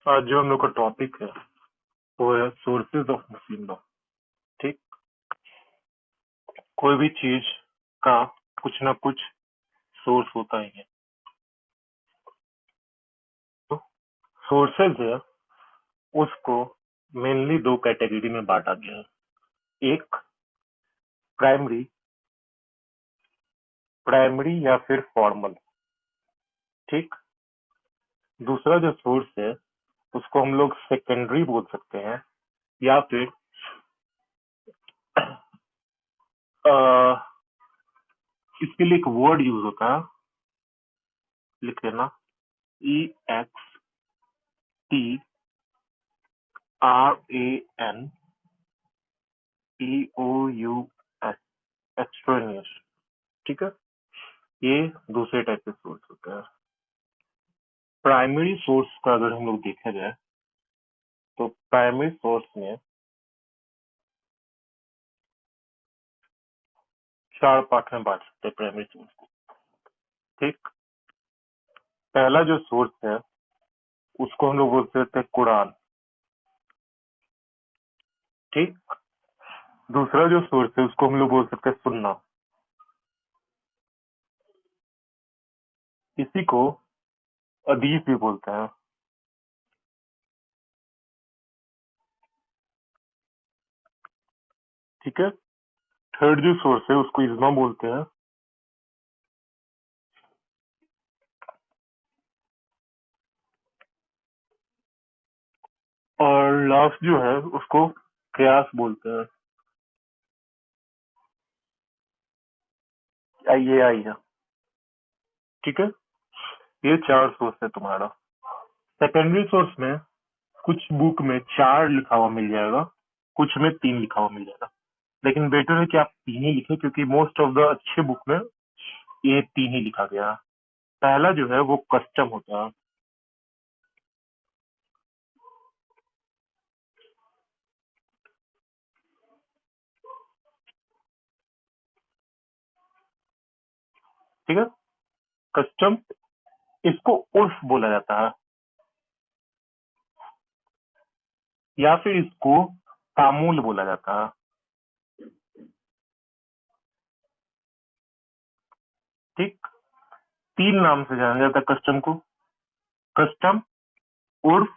आज जो हम लोग का टॉपिक है वो है सोर्सेज ऑफ मुस्लिम लॉ। ठीक, कोई भी चीज का कुछ ना कुछ सोर्स होता ही है। तो सोर्सेज है उसको मेनली दो कैटेगरी में बांटा गया है। एक प्राइमरी प्राइमरी या फिर फॉर्मल। ठीक, दूसरा जो सोर्स है उसको हम लोग सेकेंडरी बोल सकते हैं या फिर इसके लिए एक वर्ड यूज होता है, लिख लेना, EXTRANEOUS, एक्सट्रेनियस। ठीक है, ये दूसरे टाइप के सोर्स होते हैं। प्राइमरी सोर्स का अगर हम लोग देखा जाए तो प्राइमरी सोर्स में चार पार्ट में बांट सकते हैं प्राइमरी सोर्स को। ठीक, पहला जो सोर्स है उसको हम लोग बोलते हैं कुरान। ठीक, दूसरा जो सोर्स है उसको हम लोग बोल सकते हैं सुन्ना। इसी को हदीस भी बोलते हैं। ठीक है, थर्ड जो सोर्स है उसको इज्मा बोलते हैं। और लास्ट जो है उसको कयास बोलते हैं। ये आई है। ठीक है, ये चार सोर्स है तुम्हारा। सेकेंडरी सोर्स में कुछ बुक में चार लिखा हुआ मिल जाएगा, कुछ में तीन लिखा हुआ मिल जाएगा, लेकिन बेटर है कि आप तीन ही लिखें क्योंकि मोस्ट ऑफ द अच्छे बुक में ये तीन ही लिखा गया है। पहला जो है वो कस्टम होता है। ठीक है, कस्टम, इसको उर्फ बोला जाता है या फिर इसको तामूल बोला जाता है। ठीक, तीन नाम से जाना जाता है कस्टम को, कस्टम, उर्फ,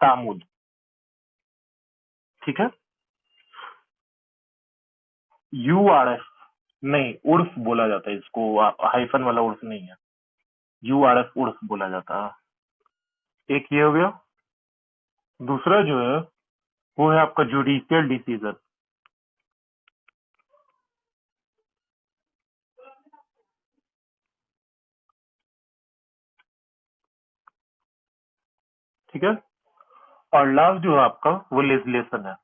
तामूल। ठीक है, URF नहीं, उर्फ बोला जाता है इसको, हाइफन वाला उर्फ नहीं है, URF उर्फ बोला जाता है। एक ये हो गया। दूसरा जो है वो है आपका जुडिशियल डिसीजन। ठीक है, और लास्ट जो है आपका वो लेजिस्लेशन है।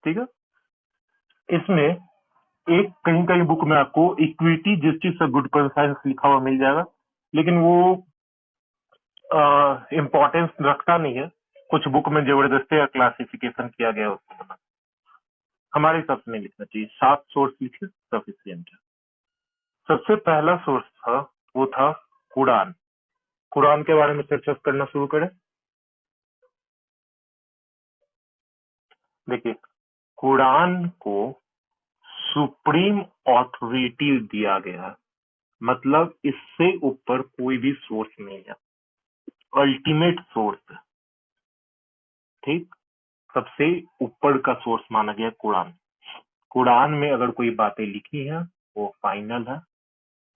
ठीक है, इसमें एक कहीं कहीं बुक में आपको इक्विटी जस्टिस और गुड कॉन्साइंस लिखा हुआ मिल जाएगा, लेकिन वो इम्पोर्टेंस रखता नहीं है। कुछ बुक में जबरदस्ती का क्लासिफिकेशन किया गया है उसको बना, हमारे हिसाब से नहीं लिखना चाहिए। 7 सोर्स लिखे सफिशियंट है। सबसे पहला सोर्स था वो था कुरान। कुरान के बारे में चर्चा करना शुरू करें। देखिए, कुरान को सुप्रीम ऑथोरिटी दिया गया, मतलब इससे ऊपर कोई भी सोर्स नहीं है, अल्टीमेट सोर्स है। ठीक, सबसे ऊपर का सोर्स माना गया कुरान। कुरान में अगर कोई बातें लिखी हैं वो फाइनल है,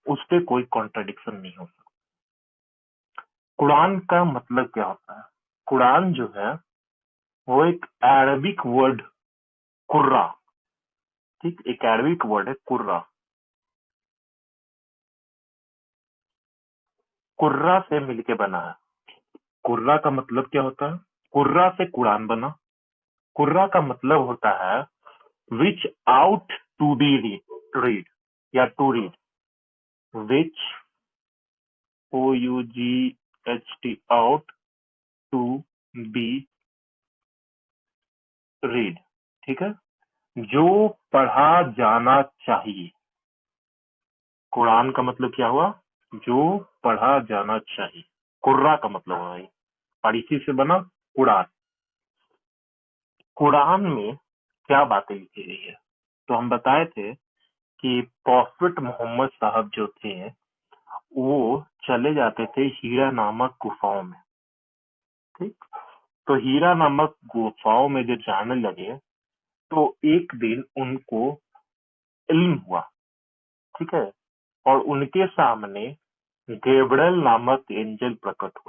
उस पर कोई कॉन्ट्रडिक्शन नहीं हो सकता। कुरान का मतलब क्या होता है? कुरान जो है वो एक अरबिक वर्ड कुर्रा, ठीक, एक अरबिक वर्ड है कुर्रा। कुर्रा से मिलके बना है। कुर्रा का मतलब क्या होता है? कुर्रा से कुरान बना। कुर्रा का मतलब होता है which ought to be read या to read, which, OUGHT, ought, to be read. ठीक है, जो पढ़ा जाना चाहिए। कुरान का मतलब क्या हुआ? जो पढ़ा जाना चाहिए। कुर्रा का मतलब है भाई, और इसी से बना कुरान। कुरान में क्या बातें लिखी गई है? तो हम बताए थे कि प्रॉफिट मोहम्मद साहब जो थे वो चले जाते थे हीरा नामक गुफाओं में। ठीक। तो हीरा नामक गुफाओं में जो जाने लगे, तो एक दिन उनको इल्म हुआ। ठीक है। और उनके सामने गैब्रियल नामक एंजल प्रकट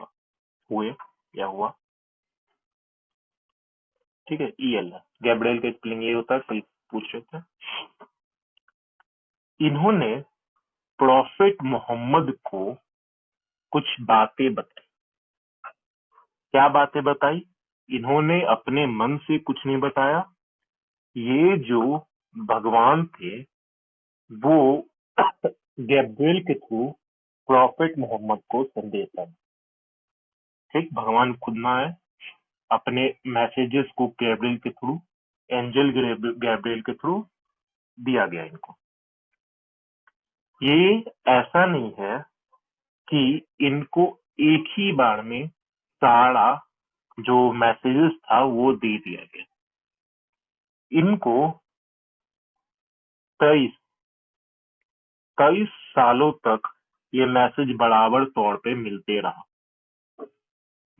हुए या हुआ। ठीक है, ईएल है गैब्रियल का स्पेलिंग ये होता है, कल पूछ रहे थे। इन्होंने प्रॉफिट मोहम्मद को कुछ बातें बताई। क्या बातें बताई? इन्होंने अपने मन से कुछ नहीं बताया। ये जो भगवान थे वो गैब्रियल के थ्रू प्रॉफिट मोहम्मद को संदेश आया। ठीक, भगवान खुद ना आए, अपने मैसेजेस को गैब्रियल के थ्रू, एंजल गैब्रियल के थ्रू दिया गया इनको। ये ऐसा नहीं है कि इनको एक ही बार में सारा जो मैसेजेस था वो दे दिया गया। इनको 23 सालों तक ये मैसेज बराबर तौर पे मिलते रहा।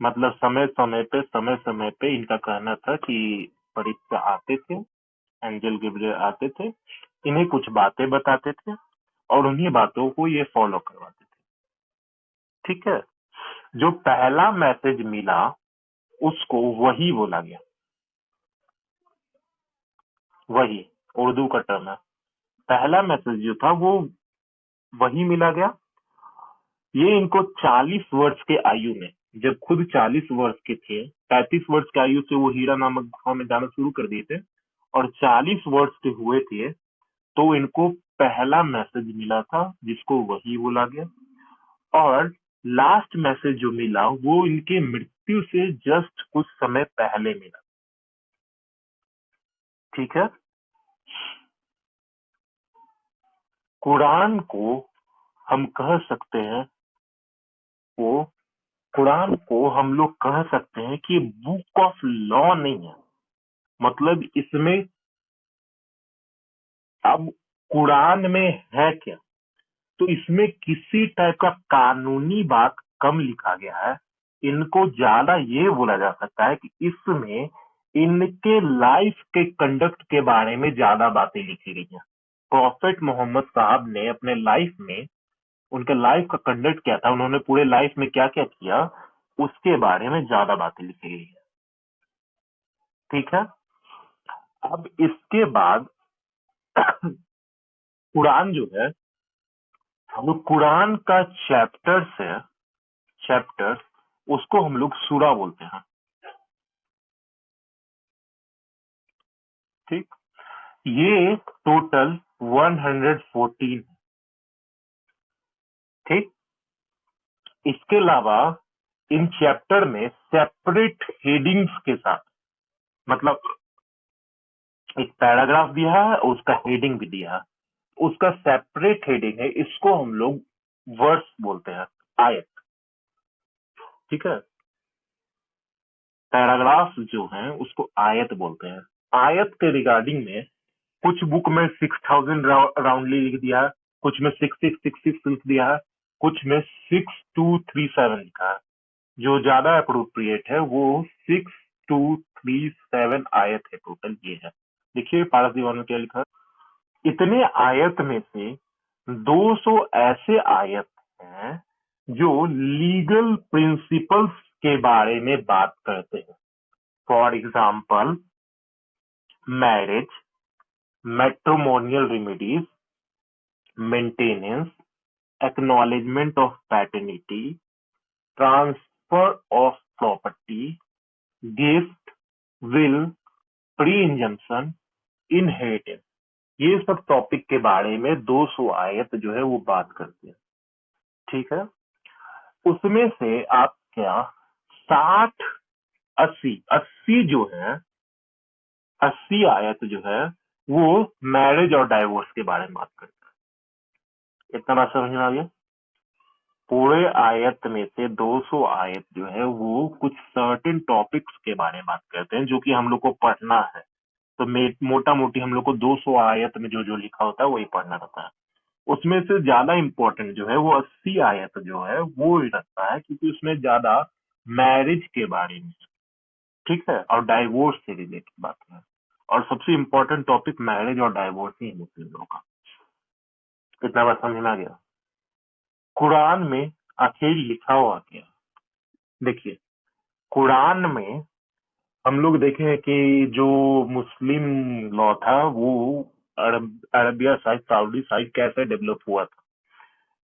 मतलब समय समय पे इनका कहना था कि परीक्षा आते थे, एंजल गैब्रियल आते थे, इन्हें कुछ बातें बताते थे और उन्हीं बातों को ये फॉलो करवाते थे। ठीक है। जो पहला मैसेज मिला उसको वही बोला गया। वही उर्दू का टर्म है। पहला मैसेज जो था वो वही मिला गया। ये इनको 40 वर्ष के आयु में, जब खुद 40 वर्ष के थे, 35 वर्ष की आयु से वो हीरा नामक गुफा में जाना शुरू कर दिए थे, और 40 वर्ष के हुए थे तो इनको पहला मैसेज मिला था जिसको वही बोला गया। और लास्ट मैसेज जो मिला वो इनके मृत्यु से जस्ट कुछ समय पहले मिला। ठीक है। कुरान को हम कह सकते हैं, वो कुरान को हम लोग कह सकते हैं कि बुक ऑफ लॉ नहीं है। मतलब इसमें अब कुरान में है क्या, तो इसमें किसी टाइप का कानूनी बात कम लिखा गया है। इनको ज्यादा ये बोला जा सकता है कि इसमें इनके लाइफ के कंडक्ट के बारे में ज्यादा बातें लिखी गई हैं। प्रॉफिट मोहम्मद साहब ने अपने लाइफ में, उनके लाइफ का कंडक्ट क्या था, उन्होंने पूरे लाइफ में क्या क्या किया, उसके बारे में ज्यादा बातें लिखी गई है। ठीक है। अब इसके बाद कुरान जो है, हम लोग कुरान का चैप्टर उसको हम लोग सूरा बोलते हैं। ठीक। ये टोटल 114। ठीक। इसके अलावा इन चैप्टर में सेपरेट हेडिंग्स के साथ, मतलब एक पैराग्राफ दिया है और उसका हेडिंग भी दिया है, उसका सेपरेट हेडिंग है, इसको हम लोग वर्स बोलते हैं, आयत। ठीक है। पैराग्राफ जो है उसको आयत बोलते हैं। आयत के रिगार्डिंग में कुछ बुक में 6000 राउंडली लिख दिया है, कुछ में 6666 लिख दिया है, कुछ में 6237 लिखा है। जो ज्यादा अप्रोप्रिएट है वो 6237 आयत है टोटल, ये है। देखिए पारस दीवान में क्या लिखा है। इतने आयत में से 200 ऐसे आयत हैं जो लीगल प्रिंसिपल्स के बारे में बात करते हैं। For example, marriage, matrimonial remedies, maintenance, acknowledgement of paternity, transfer of property, gift, will, pre injunction, inheritance, ये सब टॉपिक के बारे में 200 आयत जो है वो बात करते हैं। ठीक है। उसमें से आप क्या 60, 80 जो है, 80 आयत जो है वो मैरिज और डाइवोर्स के बारे में बात करते हैं। इतना बात समझ में आ गया? पूरे आयत में से 200 आयत जो है वो कुछ सर्टेन टॉपिक्स के बारे में बात करते हैं जो कि हम लोग को पढ़ना है। तो मोटा मोटी हम लोग को 200 आयत में जो जो लिखा होता है वही पढ़ना रहता है। उसमें से ज्यादा इम्पोर्टेंट जो है वो 80 आयत जो है वो रहता है, क्योंकि उसमें ज्यादा मैरिज के बारे में, ठीक है, और डाइवोर्स से रिलेटेड बात है। और सबसे इम्पोर्टेंट टॉपिक मैरिज और डाइवोर्स ही है मुस्लिम लोगों का। इतना बात समझ में आ गया? कुरान में आखिर लिखा हुआ क्या? देखिए, कुरान में हम लोग देखें कि जो मुस्लिम लॉ था वो अरबिया साइड, सऊदी साइड कैसे डेवलप हुआ था।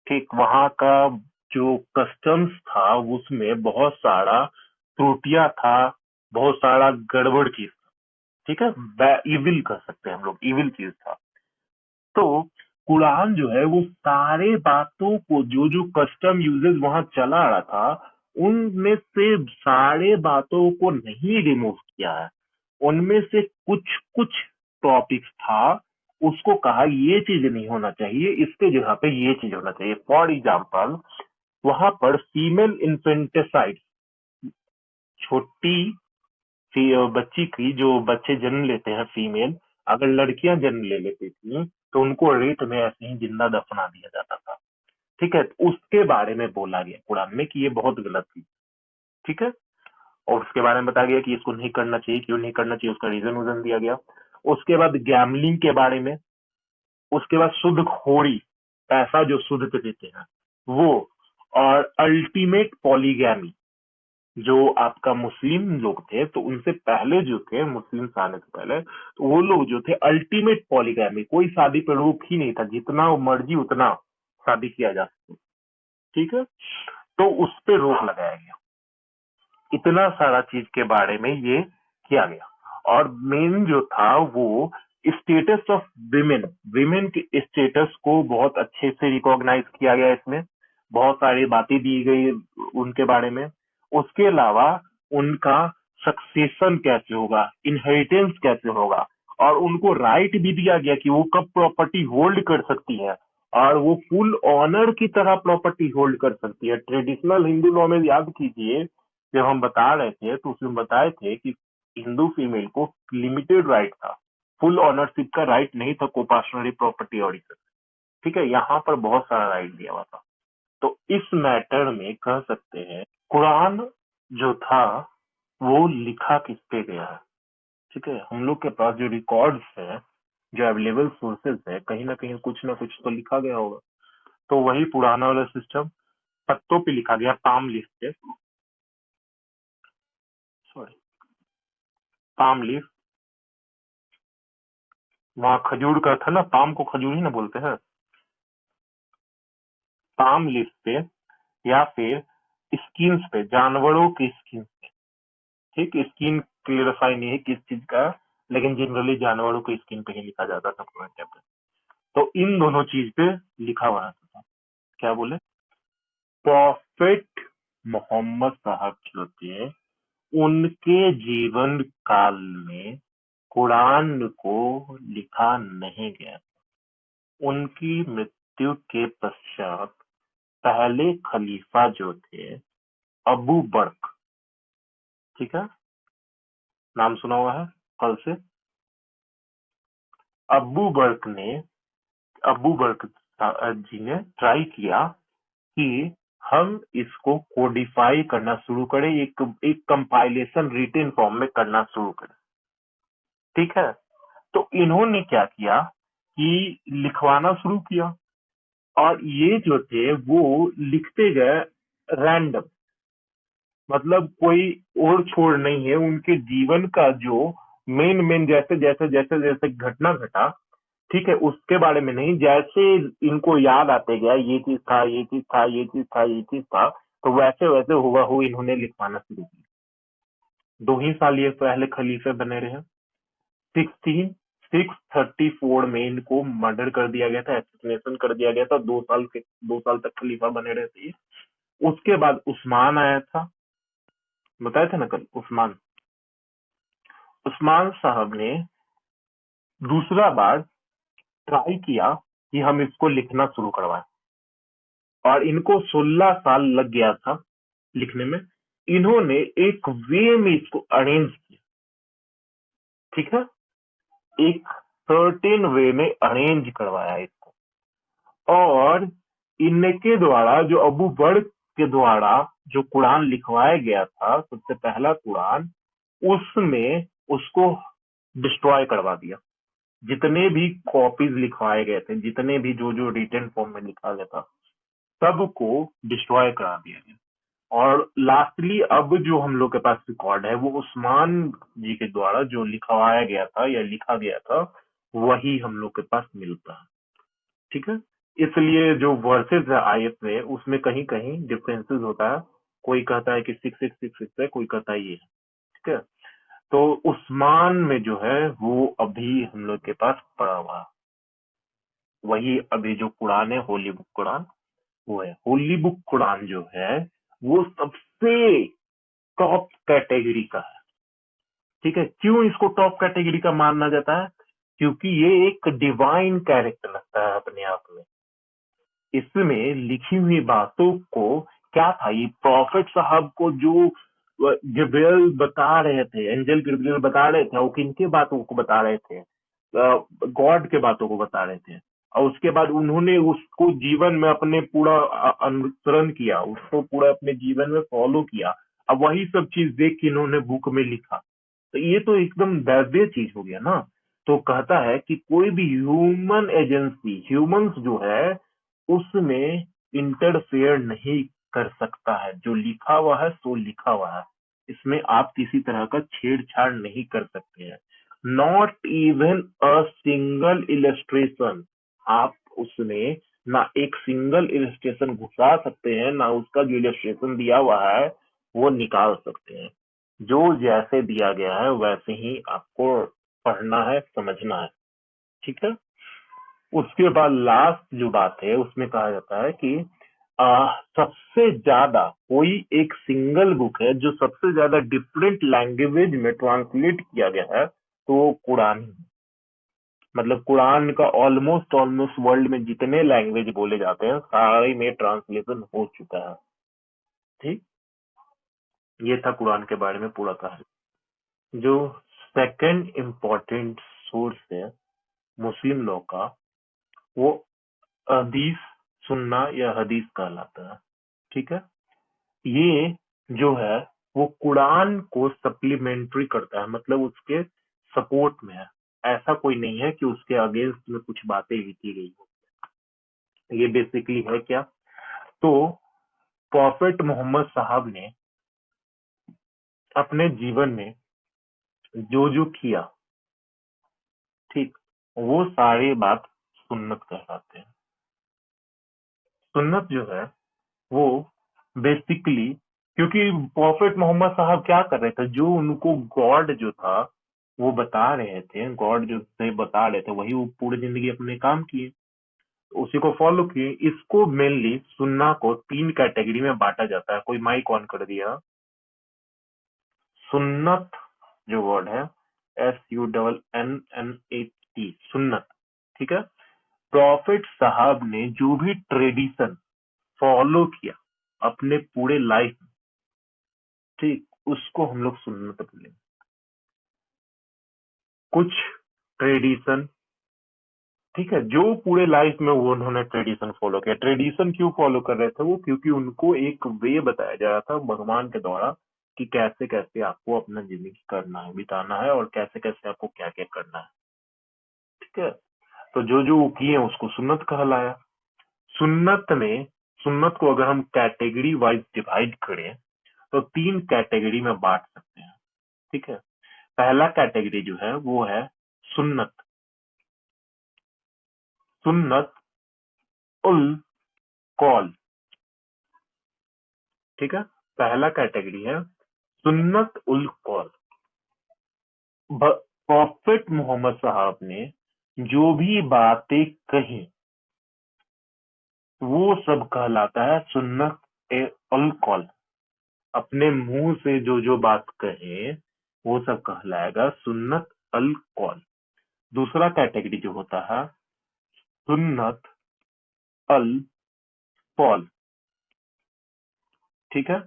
ठीक, वहाँ का जो कस्टम्स था उसमें बहुत सारा त्रुटियां था, बहुत सारा गड़बड़ चीज, ठीक है, इविल कर सकते हैं हम लोग, इविल चीज था। तो कुरान जो है वो सारे बातों को, जो जो कस्टम यूजेस वहां चला आ रहा था, उनमें से सारे बातों को नहीं रिमूव किया है। उनमें से कुछ कुछ टॉपिक्स था, उसको कहा ये चीज नहीं होना चाहिए, इसके जगह पे ये चीज होना चाहिए। फॉर एग्जाम्पल, वहां पर फीमेल इन्फेंटिसाइड, छोटी बच्ची की, जो बच्चे जन्म लेते हैं फीमेल, अगर लड़कियां जन्म ले लेती थी तो उनको रेत में ऐसे ही जिंदा दफना दिया जाता था। ठीक है, तो उसके बारे में बोला गया कुरान में कि ये बहुत गलत थी। ठीक है, और उसके बारे में बताया गया कि इसको नहीं करना चाहिए, क्यों नहीं करना चाहिए, उसका रीजन वजन दिया गया। उसके बाद गैमलिंग के बारे में, उसके बाद शुद्ध खोरी, पैसा जो शुद्ध पे देते हैं वो, और अल्टीमेट पॉलीगैमी, जो आपका मुस्लिम लोग थे, तो उनसे पहले जो थे, मुस्लिम आने से पहले, तो वो लोग जो थे अल्टीमेट पॉलीगैमी, कोई शादी पे रोक ही नहीं था, जितना मर्जी उतना शादी किया जा सकता। ठीक है, तो उस पे रोक लगाया गया। इतना सारा चीज के बारे में ये किया गया। और मेन जो था वो स्टेटस ऑफ विमेन, विमेन के स्टेटस को बहुत अच्छे से रिकॉग्नाइज किया गया। इसमें बहुत सारी बातें दी गई उनके बारे में। उसके अलावा उनका सक्सेशन कैसे होगा, इनहेरिटेंस कैसे होगा, और उनको राइट भी दिया गया कि वो कब प्रॉपर्टी होल्ड कर सकती है, और वो फुल ऑनर की तरह प्रॉपर्टी होल्ड कर सकती है। ट्रेडिशनल हिंदू लॉ में याद कीजिए, जब हम बता रहे थे तो उसमें बताए थे कि हिंदू फीमेल को लिमिटेड राइट था, फुल ऑनरशिप का राइट नहीं था, कोपाशनरी प्रॉपर्टी और इसे। ठीक है, यहाँ पर बहुत सारा राइट दिया हुआ था। तो इस मैटर में कह सकते हैं कुरान जो था वो लिखा किस पे गया है। ठीक है, हम लोग के पास जो रिकॉर्ड्स है, जो अवेलेबल सोर्सेज है, कहीं ना कुछ तो लिखा गया होगा। तो वही पुराना वाला सिस्टम, पत्तों पे लिखा गया, पाम लीफ पे, सॉरी, पाम लीफ, वहां खजूर का था ना, पाम को खजूर ही ना बोलते हैं, पाम लीफ पे या फिर स्किन पे, जानवरों की स्किन पे। ठीक, स्किन क्लियरिफाई नहीं है किस चीज का, लेकिन जनरली जानवरों की स्किन पे ही लिखा जाता था पुराने टाइम पे। तो इन दोनों चीज पे लिखा हुआ था। क्या बोले? प्रॉफिट मोहम्मद साहब जो थे, उनके जीवन काल में कुरान को लिखा नहीं गया। उनकी मृत्यु के पश्चात पहले खलीफा जो थे, अबू बर्क, ठीक है, नाम सुना हुआ है कल से, अबू बर्क ने, अबू बर्क जी ने ट्राई किया कि हम इसको कोडिफाई करना शुरू करें, एक कंपाइलेशन रिटन फॉर्म में करना शुरू करें। ठीक है, तो इन्होंने क्या किया कि लिखवाना शुरू किया, और ये जो थे वो लिखते गए रैंडम, मतलब कोई ओर छोड़ नहीं है, उनके जीवन का जो मेन मेन जैसे जैसे जैसे जैसे घटना घटा, ठीक है, उसके बारे में नहीं, जैसे इनको याद आते गया, ये चीज था, ये चीज था, ये चीज था, ये चीज था, तो वैसे वैसे हुआ हो इन्होंने लिखवाना शुरू किया। 2 ही साल ये पहले खलीफे बने रहे। 634 में इनको मर्डर कर दिया गया था, एसेसिनेशन कर दिया गया था। 2 साल तक खलीफा बने रहे थे। उसके बाद उस्मान आया था, बताया था ना कल, उस्मान, उस्मान साहब ने दूसरा बार ट्राई किया कि हम इसको लिखना शुरू करवाएं, और इनको 16 साल लग गया था लिखने में। इन्होंने एक वे में इसको अरेंज किया, ठीक है, एक सर्टेन वे में अरेंज करवाया इसको। और इनके द्वारा जो अबू बकर के द्वारा जो कुरान लिखवाया गया था, सबसे पहला कुरान, उसमें उसको डिस्ट्रॉय करवा दिया। जितने भी कॉपीज लिखवाए गए थे, जितने भी जो जो रिटन फॉर्म में लिखा गया था, सबको डिस्ट्रॉय करा दिया गया। और लास्टली अब जो हम लोग के पास रिकॉर्ड है वो उस्मान जी के द्वारा जो लिखवाया गया था या लिखा गया था, वही हम लोग के पास मिलता है, ठीक है। इसलिए जो वर्सेस है आयत में, उसमें कहीं कहीं डिफरेंसेस होता है। कोई कहता है कि 6666 है, कोई कहता है ये है, ठीक है। तो उस्मान में जो है वो अभी हम लोग के पास पड़ा हुआ है। वही अभी जो कुरान है, होली बुक कुरान, वो है। होली बुक कुरान जो है वो सबसे टॉप कैटेगरी का है, ठीक है। क्यों इसको टॉप कैटेगरी का माना जाता है? क्योंकि ये एक डिवाइन कैरेक्टर लगता है अपने आप में। इसमें लिखी हुई बातों को क्या था, ये प्रॉफिट साहब को जो जिब्रील बता रहे थे, एंजल जिब्रील बता रहे थे, वो किनके बातों को बता रहे थे? गॉड के बातों को बता रहे थे। और उसके बाद उन्होंने उसको जीवन में अपने पूरा अनुसरण किया, उसको पूरा अपने जीवन में फॉलो किया। अब वही सब चीज देख के इन्होंने बुक में लिखा, तो ये तो एकदम दैवीय चीज हो गया ना। तो कहता है कि कोई भी ह्यूमन एजेंसी, ह्यूमंस जो है, उसमें इंटरफेयर नहीं कर सकता है। जो लिखा हुआ है सो लिखा हुआ है, इसमें आप किसी तरह का छेड़छाड़ नहीं कर सकते हैं। Not even a single illustration, आप उसमें ना एक सिंगल इलस्ट्रेशन घुसा सकते हैं, ना उसका जो इलस्ट्रेशन दिया हुआ है वो निकाल सकते हैं। जो जैसे दिया गया है वैसे ही आपको पढ़ना है, समझना है, ठीक है। उसके बाद लास्ट जो बात है उसमें कहा जाता है कि सबसे ज्यादा कोई एक सिंगल बुक है जो सबसे ज्यादा डिफरेंट लैंग्वेज में ट्रांसलेट किया गया है, तो वो कुरान ही है। मतलब कुरान का ऑलमोस्ट ऑलमोस्ट वर्ल्ड में जितने लैंग्वेज बोले जाते हैं सारे में ट्रांसलेशन हो चुका है, ठीक। ये था कुरान के बारे में पूरा कहानी। जो सेकंड इम्पोर्टेंट सोर्स है मुस्लिम लॉ का, वो हदीस सुन्ना या हदीस कहलाता है, ठीक है। ये जो है वो कुरान को सप्लीमेंट्री करता है, मतलब उसके सपोर्ट में है। ऐसा कोई नहीं है कि उसके अगेंस्ट में कुछ बातें लिखी गई हो। ये बेसिकली है क्या? तो प्रॉफेट मोहम्मद साहब ने अपने जीवन में जो जो किया, ठीक, वो सारी बात सुन्नत कहलाते हैं। सुन्नत जो है वो बेसिकली, क्योंकि प्रॉफेट मोहम्मद साहब क्या कर रहे थे, जो उनको गॉड जो था वो बता रहे थे, गॉड जो थे बता रहे थे, वही वो पूरी जिंदगी अपने काम किए, उसी को फॉलो किए। इसको मेनली सुन्ना को 3 कैटेगरी में बांटा जाता है। कोई माइक ऑन कर दिया। सुन्नत जो वर्ड है, SUNNAT, सुन्नत, ठीक है। प्रॉफिट साहब ने जो भी ट्रेडिशन फॉलो किया अपने पूरे लाइफ, ठीक, उसको हम लोग सुन्नत बोलेंगे। कुछ ट्रेडिशन, ठीक है, जो पूरे लाइफ में वो उन्होंने ट्रेडिशन फॉलो किया। ट्रेडिशन क्यों फॉलो कर रहे थे वो? क्योंकि उनको एक वे बताया जा रहा था भगवान के द्वारा कि कैसे कैसे आपको अपना जिंदगी करना है, बिताना है, और कैसे कैसे आपको क्या क्या करना है, ठीक है। तो जो जो वो किए उसको सुन्नत कहलाया। सुन्नत में, सुन्नत को अगर हम कैटेगरी वाइज डिवाइड करें तो 3 कैटेगरी में बांट सकते हैं, ठीक है। पहला कैटेगरी जो है वो है सुन्नत, सुन्नत उल कौल, ठीक है। पहला कैटेगरी है सुन्नत उल कौल। प्रॉफेट मोहम्मद साहब ने जो भी बातें कही वो सब कहलाता है सुन्नत ए उल कौल। अपने मुंह से जो जो बात कहे वो सब कहलाएगा सुन्नत अल कौल। दूसरा कैटेगरी जो होता है सुन्नत अल कौल, ठीक है।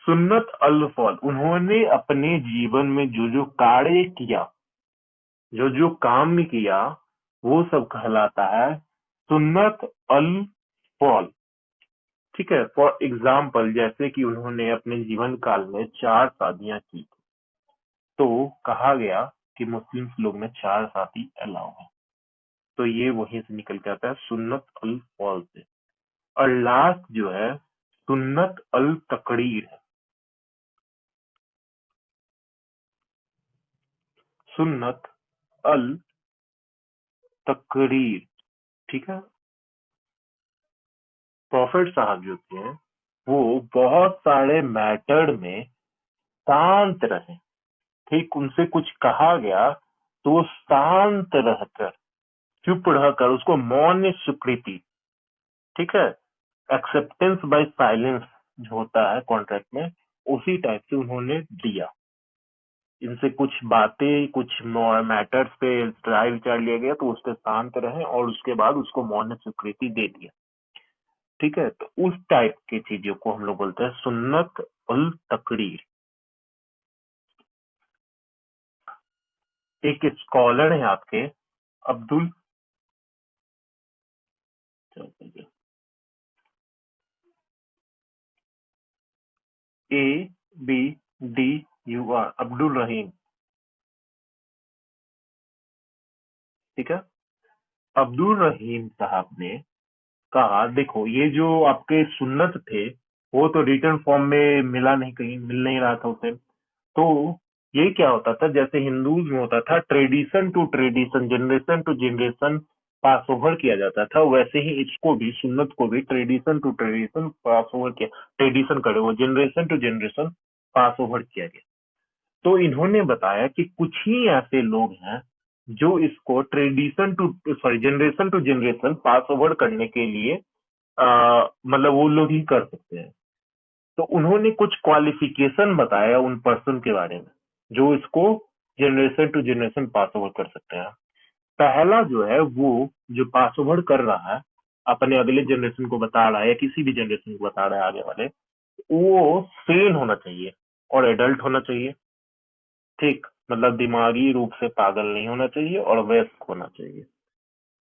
सुन्नत अल फौल, उन्होंने अपने जीवन में जो जो कार्य किया, जो जो काम किया, वो सब कहलाता है सुन्नत अल फौल। ठीक है। फॉर एग्जाम्पल, जैसे कि उन्होंने अपने जीवन काल में 4 शादियां की, तो कहा गया कि मुस्लिम लोग में 4 शादी अलाउ है। तो ये वहीं से निकल के आता है सुन्नत अल फौल से। और लास्ट जो है सुन्नत अल तकरीर है। सुन्नत अल तकरीर, ठीक है। प्रॉफिट साहब जो थे, वो बहुत सारे मैटर में शांत रहे। ठीक, उनसे कुछ कहा गया तो वो शांत रहकर, चुप रहकर उसको मौन स्वीकृति, ठीक है, एक्सेप्टेंस बाय साइलेंस जो होता है कॉन्ट्रैक्ट में, उसी टाइप से उन्होंने दिया। इनसे कुछ बातें, कुछ मैटर्स पे ट्रायल विचार लिया गया तो उस पर शांत रहे और उसके बाद उसको मौन स्वीकृति दे दिया। ठीक है। तो उस टाइप की चीजों को हम लोग बोलते हैं सुन्नत उल तकरीर। एक स्कॉलर है आपके अब्दुल ABDUR, अब्दुल रहीम। ठीक है। अब्दुल रहीम साहब ने कहा, देखो ये जो आपके सुन्नत थे वो तो रिटर्न फॉर्म में मिला नहीं, कहीं मिल नहीं रहा था उसे। तो ये क्या होता था, जैसे हिंदूज में होता था tradition to tradition, generation to generation pass over किया जाता था, वैसे ही इसको भी, सुन्नत को भी tradition to tradition pass over किया, ट्रेडिशन करे वो generation to generation pass over किया गया। तो इन्होंने बताया कि कुछ ही ऐसे लोग हैं जो इसको tradition to, sorry, generation to generation pass over करने के लिए मतलब वो लोग ही कर सकते हैं। तो उन्होंने कुछ क्वालिफिकेशन बताया उन पर्सन के बारे में जो इसको generation to generation pass over कर सकते हैं। पहला जो है, वो जो पास ओवर कर रहा है अपने अगले जनरेशन को बता रहा है या किसी भी जनरेशन को बता रहा है आगे वाले, वो सेन होना चाहिए और एडल्ट होना चाहिए। ठीक, मतलब दिमागी रूप से पागल नहीं होना चाहिए और वयस्क होना चाहिए।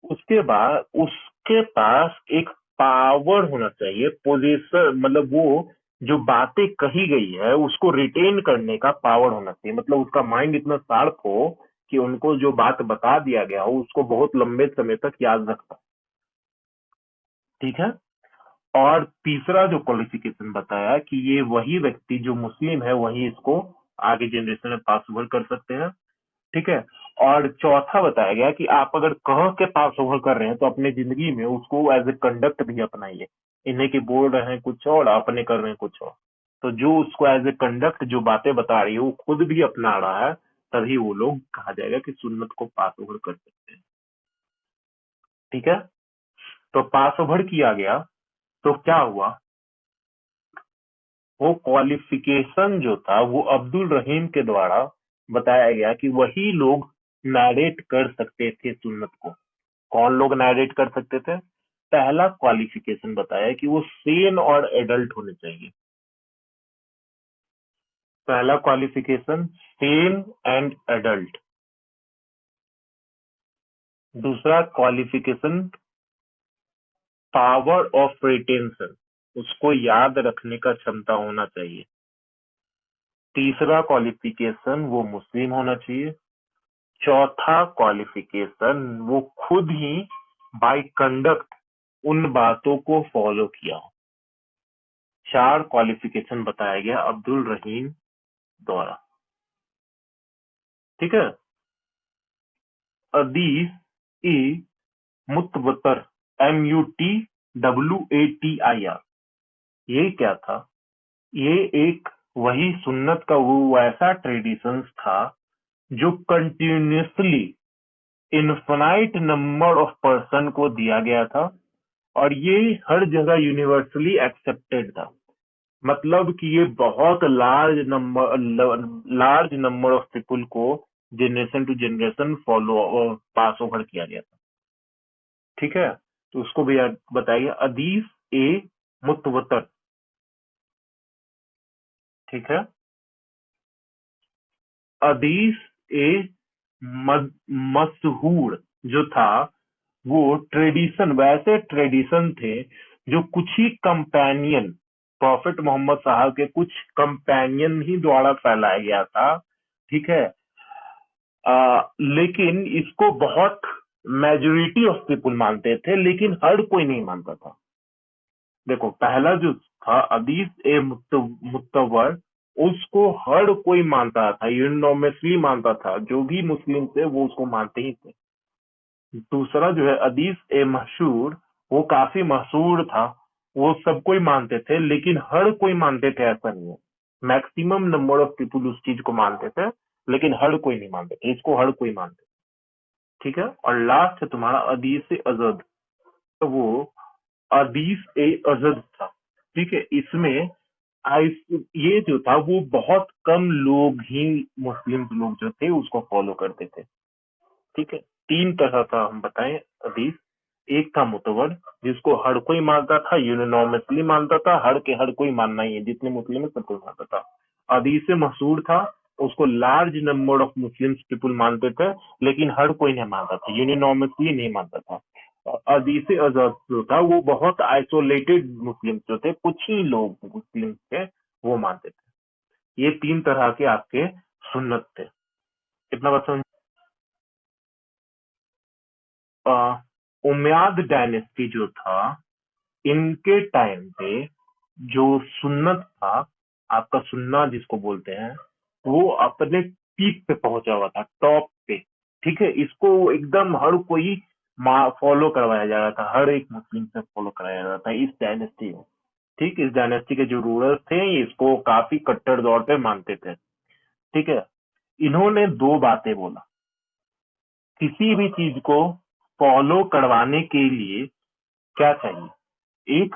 उसके बाद उसके पास एक पावर होना चाहिए, पोजीशन, मतलब वो जो बातें कही गई है उसको रिटेन करने का पावर होना चाहिए, मतलब उसका माइंड इतना शार्प हो कि उनको जो बात बता दिया गया हो उसको बहुत लंबे समय तक याद रखता। ठीक है। और तीसरा जो क्वालिफिकेशन बताया कि ये वही व्यक्ति जो मुस्लिम है वही इसको आगे जनरेशन में पास ओवर कर सकते हैं। ठीक है। और चौथा बताया गया कि आप अगर कह के पास ओवर कर रहे हैं तो अपने जिंदगी में उसको एज ए कंडक्ट भी अपनाइए। इन्हें की बोल रहे हैं कुछ और, अपने कर रहे हैं कुछ और, तो जो उसको एज ए कंडक्ट जो बातें बता रही है वो खुद भी अपना रहा है, तभी वो लोग कहा जाएगा कि सुन्नत को पास ओवर कर सकते हैं। ठीक है। तो पास ओवर किया गया तो क्या हुआ, वो क्वालिफिकेशन जो था वो अब्दुल रहीम के द्वारा बताया गया कि वही लोग नैरेट कर सकते थे सुन्नत को। कौन लोग नैरेट कर सकते थे? पहला क्वालिफिकेशन बताया कि वो सेन और एडल्ट होने चाहिए। पहला क्वालिफिकेशन सेन एंड एडल्ट। दूसरा क्वालिफिकेशन पावर ऑफ रिटेंशन, उसको याद रखने का क्षमता होना चाहिए। तीसरा क्वालिफिकेशन वो मुस्लिम होना चाहिए। चौथा क्वालिफिकेशन वो खुद ही बाय कंडक्ट उन बातों को फॉलो किया हो। 4 क्वालिफिकेशन बताया गया अब्दुल रहीम द्वारा। ठीक है। हदीस ई मुतवतर, MUTWATIR, ये क्या था? ये एक वही सुन्नत का वो ऐसा ट्रेडिशन था जो continuously infinite number of person को दिया गया था और ये हर जगह यूनिवर्सली एक्सेप्टेड था। मतलब कि ये बहुत लार्ज नंबर ऑफ पीपल को generation to generation follow pass over किया गया था। ठीक है। तो उसको भी बताइए, हदीस ए मुतवतर। ठीक है। हदीस ए मशहूर जो था, वो ट्रेडिशन, वैसे ट्रेडिशन थे जो कुछ ही कंपेनियन, प्रॉफिट मोहम्मद साहब के कुछ कंपेनियन ही द्वारा फैलाया गया था। ठीक है। लेकिन इसको बहुत मेजोरिटी ऑफ पीपल मानते थे, लेकिन हर कोई नहीं मानता था। देखो, पहला जो था हदीस ए मुत्तवर, उसको हर कोई मानता था, यूनिनोमसली मानता था, जो भी मुस्लिम थे वो उसको मानते ही थे। दूसरा जो है हदीस ए मशहूर, वो काफी मशहूर था, वो सब कोई मानते थे, लेकिन हर कोई मानते थे ऐसा नहीं है। मैक्सिमम नंबर ऑफ पीपल उस चीज को मानते थे, लेकिन हर कोई नहीं मानते थे, इसको हर कोई मानते। ठीक है। और लास्ट है तुम्हारा हदीस ए अजद। वो हदीस ए अजद था। ठीक है। इसमें ये जो था वो बहुत कम लोग ही, मुस्लिम लोग जो थे उसको फॉलो करते थे। ठीक है। तीन तरह का हम बताएं हदीस। एक था मुतवर, जिसको हर कोई मानता था, यूनिनॉमसली मानता था, हर के हर कोई मानना ही है, जितने मुस्लिम है सब कोई मानता था। हदीस मशहूर था, उसको large number of Muslim people मानते थे, लेकिन हर कोई नहीं मानता था, यूनिनॉमसली नहीं मानता था। हदीस अज़द जो था वो बहुत आइसोलेटेड मुस्लिम जो थे, कुछ ही लोग मुस्लिम थे वो मानते थे। ये तीन तरह के आपके सुन्नत थे। कितना बात समझ? उमैयाद डायनेस्टी जो था, इनके टाइम पे जो सुन्नत था, आपका सुन्ना जिसको बोलते हैं, वो अपने पीक पे पहुंचा हुआ था, टॉप पे। ठीक है। इसको एकदम हर कोई फॉलो करवाया जा रहा था, हर एक मुस्लिम से फॉलो कराया जा रहा था इस डायनेस्टी में। ठीक। इस डायनेस्टी के जो रूलर्स थे इसको काफी कट्टर दौर पे मानते थे। ठीक है। इन्होंने दो बातें बोला, किसी भी चीज को फॉलो करवाने के लिए क्या चाहिए। एक,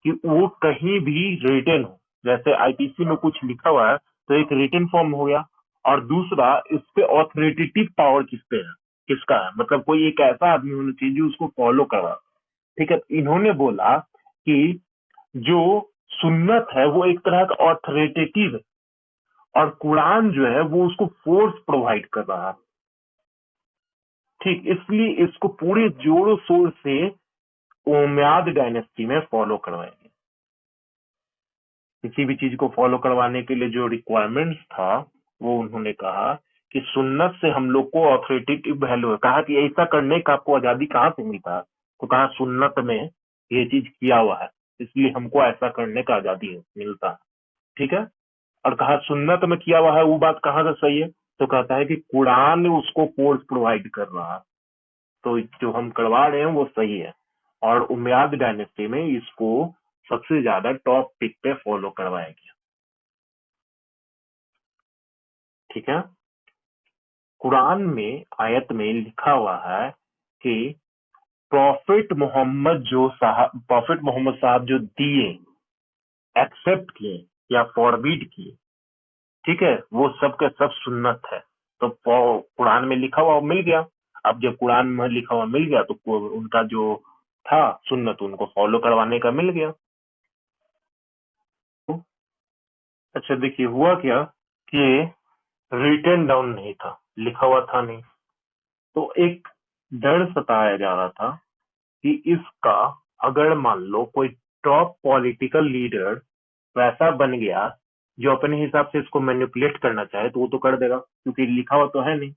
कि वो कहीं भी रिटन हो, जैसे आईपीसी में कुछ लिखा हुआ है तो एक रिटन फॉर्म हो गया। और दूसरा, इस पे ऑथोरिटेटिव पावर किस पे है, किसका है, मतलब कोई एक ऐसा आदमी होना चाहिए जो उसको फॉलो करा। ठीक है। इन्होंने बोला कि जो सुन्नत है वो एक तरह का ऑथोरिटेटिव है, और कुरान जो है वो उसको फोर्स प्रोवाइड कर रहा है। ठीक। इसलिए इसको पूरे जोरों शोर से उमैयाद डायनेस्टी में फॉलो करवाएंगे। किसी भी चीज को फॉलो करवाने के लिए जो रिक्वायरमेंट्स था, वो उन्होंने कहा कि सुन्नत से हम लोग को ऑथोरिटेटिव वैल्यू है। कहा कि ऐसा करने का आपको आजादी कहाँ से मिलता है, तो कहा सुन्नत में ये चीज किया हुआ है, इसलिए हमको ऐसा करने का आजादी मिलता है। ठीक है। और कहा सुन्नत में किया हुआ है, वो बात कहाँ से सही है, तो कहता है कि कुरान उसको फोर्स प्रोवाइड कर रहा है, तो जो हम करवा रहे हैं वो सही है। और उमैयाद डायनेस्टी में इसको सबसे ज्यादा टॉप पिक पे फॉलो करवाया गया। ठीक है। कुरान में आयत में लिखा हुआ है कि प्रॉफिट मोहम्मद साहब जो दिए, एक्सेप्ट किए या फॉरबिड किए, ठीक है, वो सब के सब सुन्नत है। तो कुरान में लिखा हुआ मिल गया। अब जब कुरान में लिखा हुआ मिल गया तो उनका जो था सुन्नत, उनको फॉलो करवाने का मिल गया। अच्छा, देखिए हुआ क्या कि रिटन डाउन नहीं था, लिखा हुआ था नहीं, तो एक डर सताया जा रहा था कि इसका, अगर मान लो कोई टॉप पॉलिटिकल लीडर वैसा बन गया जो अपने हिसाब से इसको मैनिपुलेट करना चाहे, तो वो तो कर देगा, क्योंकि लिखा हुआ तो है नहीं।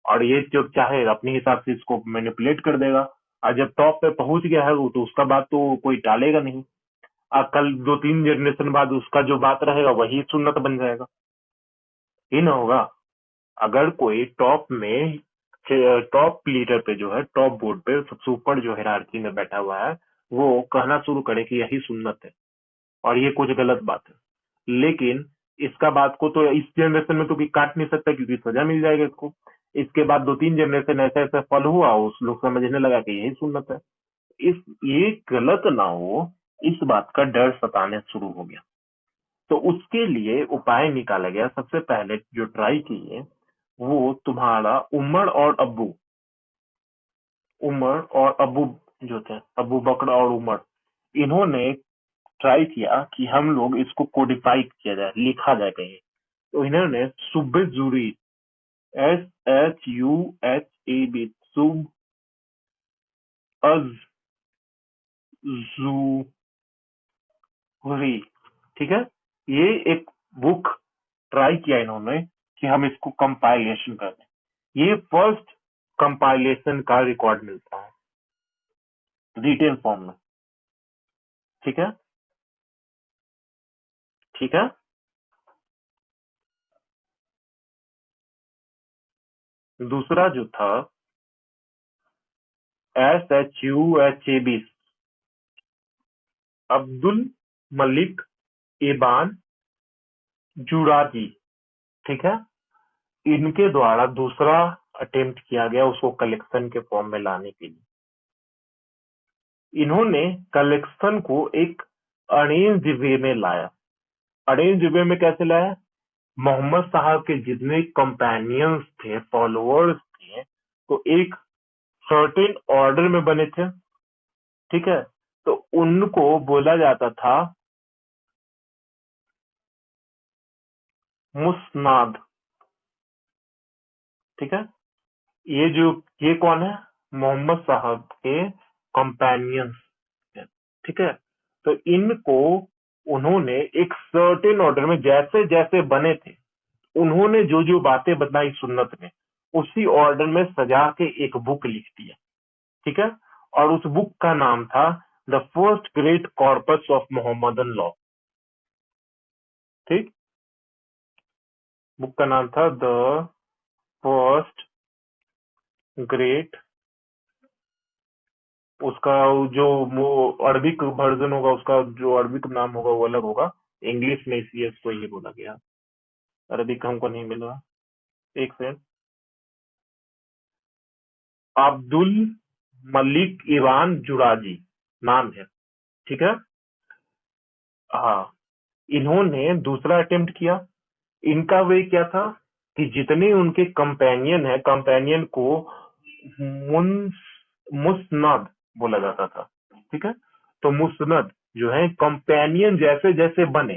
और ये जो चाहे अपने हिसाब से इसको मैनिपुलेट कर देगा। और जब टॉप पे पहुंच गया है वो, तो उसका बात तो कोई टालेगा नहीं। कल 2-3 जनरेशन बाद उसका जो बात रहेगा वही सुन्नत बन जाएगा। ये ना होगा। अगर कोई टॉप में, टॉप लीडर पे जो है, टॉप बोर्ड पे सबसे ऊपर जो हायरार्की में बैठा हुआ है, वो कहना शुरू करे कि यही सुन्नत है और ये कुछ गलत बात है, लेकिन इसका बात को तो इस जनरेशन में तो कोई काट नहीं सकता, क्योंकि सजा मिल जाएगा इसको। इसके बाद 2-3 जनरेशन ऐसा ऐसा फॉलो हुआ, उस लोग समझने लगा कि यही सुन्नत है। इस ये गलत ना हो, इस बात का डर सताने शुरू हो गया। तो उसके लिए उपाय निकाला गया। सबसे पहले जो ट्राई किए वो तुम्हारा उमर और अबू जो थे, अबू बकर और उमर, इन्होंने ट्राई किया कि हम लोग इसको कोडिफाई किया जाए, लिखा जाए कहीं। तो इन्होंने सुब्बेजुरी, SHUHAB, सुब अज जूरी, ठीक है। ये एक बुक ट्राई किया इन्होंने कि हम इसको कंपाइलेशन कर दें। ये फर्स्ट कंपाइलेशन का रिकॉर्ड मिलता है रिटेन फॉर्म में, ठीक है, ठीक है। दूसरा जो था SHUHAB, अब्दुल मलिक इबान जुराजी, ठीक है। इनके द्वारा दूसरा अटेम्प्ट किया गया उसको कलेक्शन के फॉर्म में लाने के लिए। इन्होंने कलेक्शन को एक अरेंज वे में लाया। अरेंज वे में कैसे लाया? मोहम्मद साहब के जितने कंपेनियंस थे, फॉलोअर्स थे, तो एक सर्टेन ऑर्डर में बने थे, ठीक है। तो उनको बोला जाता था मुस्नाद, ठीक है। ये कौन है? मोहम्मद साहब के कंपेनियंस, ठीक है। तो इनको उन्होंने एक सर्टेन ऑर्डर में जैसे जैसे बने थे, उन्होंने जो जो बातें बताई सुन्नत में, उसी ऑर्डर में सजा के एक बुक लिख दिया, ठीक है। और उस बुक का नाम था the first great corpus of Mohammedan law, ठीक। बुक का नाम था द फर्स्ट ग्रेट, उसका जो वो अरबिक वर्जन होगा, उसका जो अरबिक नाम होगा वो अलग होगा, इंग्लिश में इसलिए इसको ये बोला गया, अरबिक हमको नहीं मिला। एक सेकंड। अब्दुल मलिक इवान जुराजी नाम है, ठीक है। हाँ, इन्होंने दूसरा अटेम्प्ट किया। इनका वे क्या था कि जितने उनके कंपेनियन है, कंपेनियन को मुस्नद बोला जाता था, ठीक है। तो मुस्नद जो है कंपेनियन जैसे जैसे बने,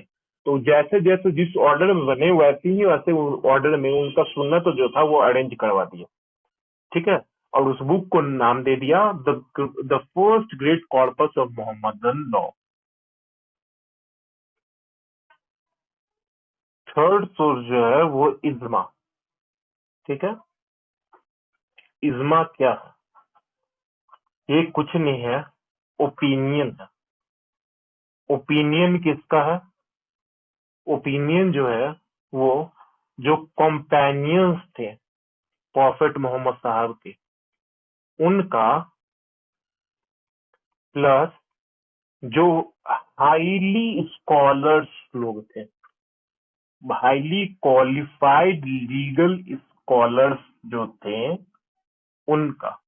तो जैसे जैसे जिस ऑर्डर में बने वैसे ही वैसे ऑर्डर में उनका सुन्नत जो था वो अरेंज करवा दिया, ठीक है। और उस बुक को नाम दे दिया the first great corpus of Mohammedan law. Third source जो है वो इज्मा, ठीक है। इज्मा क्या है? ये कुछ नहीं है, ओपिनियन है। ओपिनियन किसका है? ओपिनियन जो है वो जो कंपेनियंस थे प्रॉफिट मोहम्मद साहब के, उनका, प्लस जो हाईली स्कॉलर्स लोग थे, हाईली क्वालिफाइड लीगल स्कॉलर्स जो थे, उनका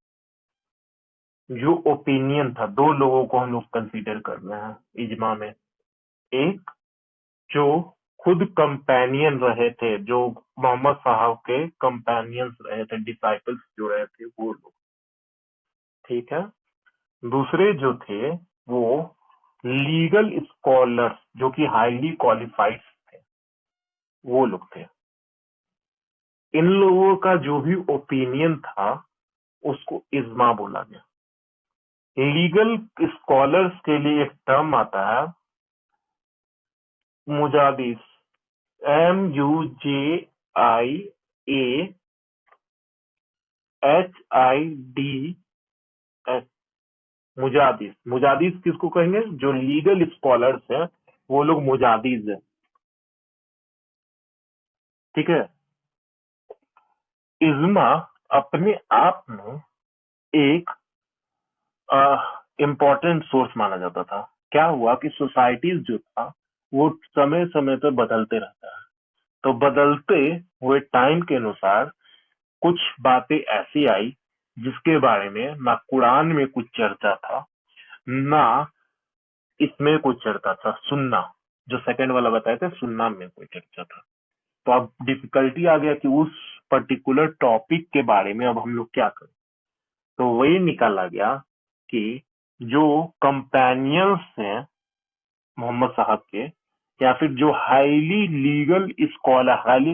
जो ओपिनियन था, दो लोगों को हम लोग कंसीडर कर रहे हैं इजमा में। एक जो खुद कंपेनियन रहे थे, जो मोहम्मद साहब के कंपेनियंस रहे थे, डिसाइपल्स जो रहे थे वो लोग, ठीक है। दूसरे जो थे वो लीगल स्कॉलर्स जो कि हाईली क्वालिफाइड थे, वो लोग थे। इन लोगों का जो भी ओपिनियन था उसको इज्मा बोला गया। लीगल स्कॉलर्स के लिए एक टर्म आता है मुजादिस, MUJAHIDS, मुजादिस। मुजादिस किसको कहेंगे? जो लीगल स्कॉलर्स हैं वो लोग मुजादिस है, ठीक है। इज्मा अपने आप में एक इम्पोर्टेंट सोर्स माना जाता था। क्या हुआ कि सोसाइटीज जो था वो समय समय पर बदलते रहता है, तो बदलते हुए टाइम के अनुसार कुछ बातें ऐसी आई जिसके बारे में ना कुरान में कुछ चर्चा था, ना इसमें कोई चर्चा था। सुन्ना, जो सेकंड वाला बताया था, सुन्ना में कोई चर्चा था। तो अब डिफिकल्टी आ गया कि उस पर्टिकुलर टॉपिक के बारे में अब हम लोग क्या करें। तो वही निकाला गया कि जो कंपेनियंस हैं मोहम्मद साहब के, या फिर जो हाईली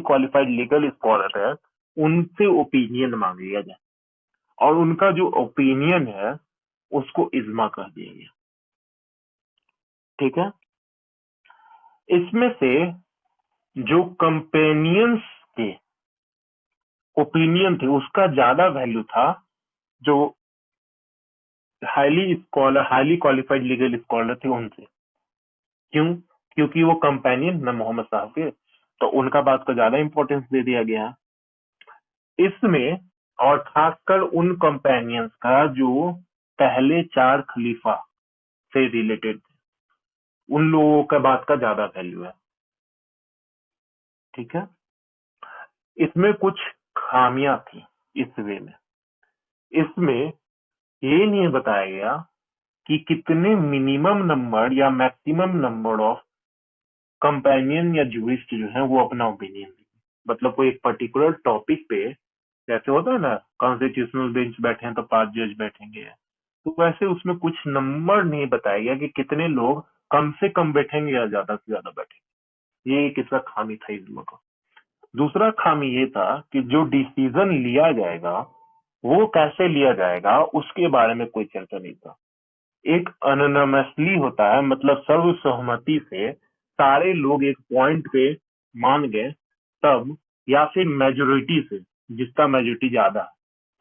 क्वालिफाइड लीगल स्कॉलर है, उनसे ओपिनियन मांग लिया जाए, और उनका जो ओपिनियन है उसको इज्मा कह दिया गया। ठीक है, इसमें से जो कंपेनियंस के ओपिनियन थे उसका ज्यादा वैल्यू था जो हाईली क्वालिफाइड लीगल स्कॉलर थे उनसे। क्यों? क्योंकि वो कंपेनियन न मोहम्मद साहब के, तो उनका बात को ज्यादा इंपॉर्टेंस दे दिया गया इसमें। और खासकर उन कंपेनियंस का जो पहले 4 खलीफा से रिलेटेड थे, उन लोगों का बात का ज्यादा वैल्यू है। ठीक है, इसमें कुछ खामियां थी इस वे में। इसमें ये नहीं बताया गया कि कितने मिनिमम नंबर या मैक्सिमम नंबर ऑफ कंपेनियन या जूरिस्ट जो है वो अपना ओपिनियन देंगे। मतलब कोई एक पर्टिकुलर टॉपिक पे, जैसे होता है ना कॉन्स्टिट्यूशनल बेंच बैठे हैं तो 5 जज बैठेंगे, तो वैसे उसमें कुछ नंबर नहीं बताया गया कि कितने लोग कम से कम बैठेंगे या ज्यादा से ज्यादा बैठेंगे। ये एक इसका खामी था इज्मा का। दूसरा खामी ये था कि जो डिसीजन लिया जाएगा वो कैसे लिया जाएगा उसके बारे में कोई चर्चा नहीं था। एक अनोनमसली होता है, मतलब सर्वसहमति से सारे लोग एक पॉइंट पे मान गए तब, या फिर मेजोरिटी से, जिसका मेजोरिटी ज्यादा है,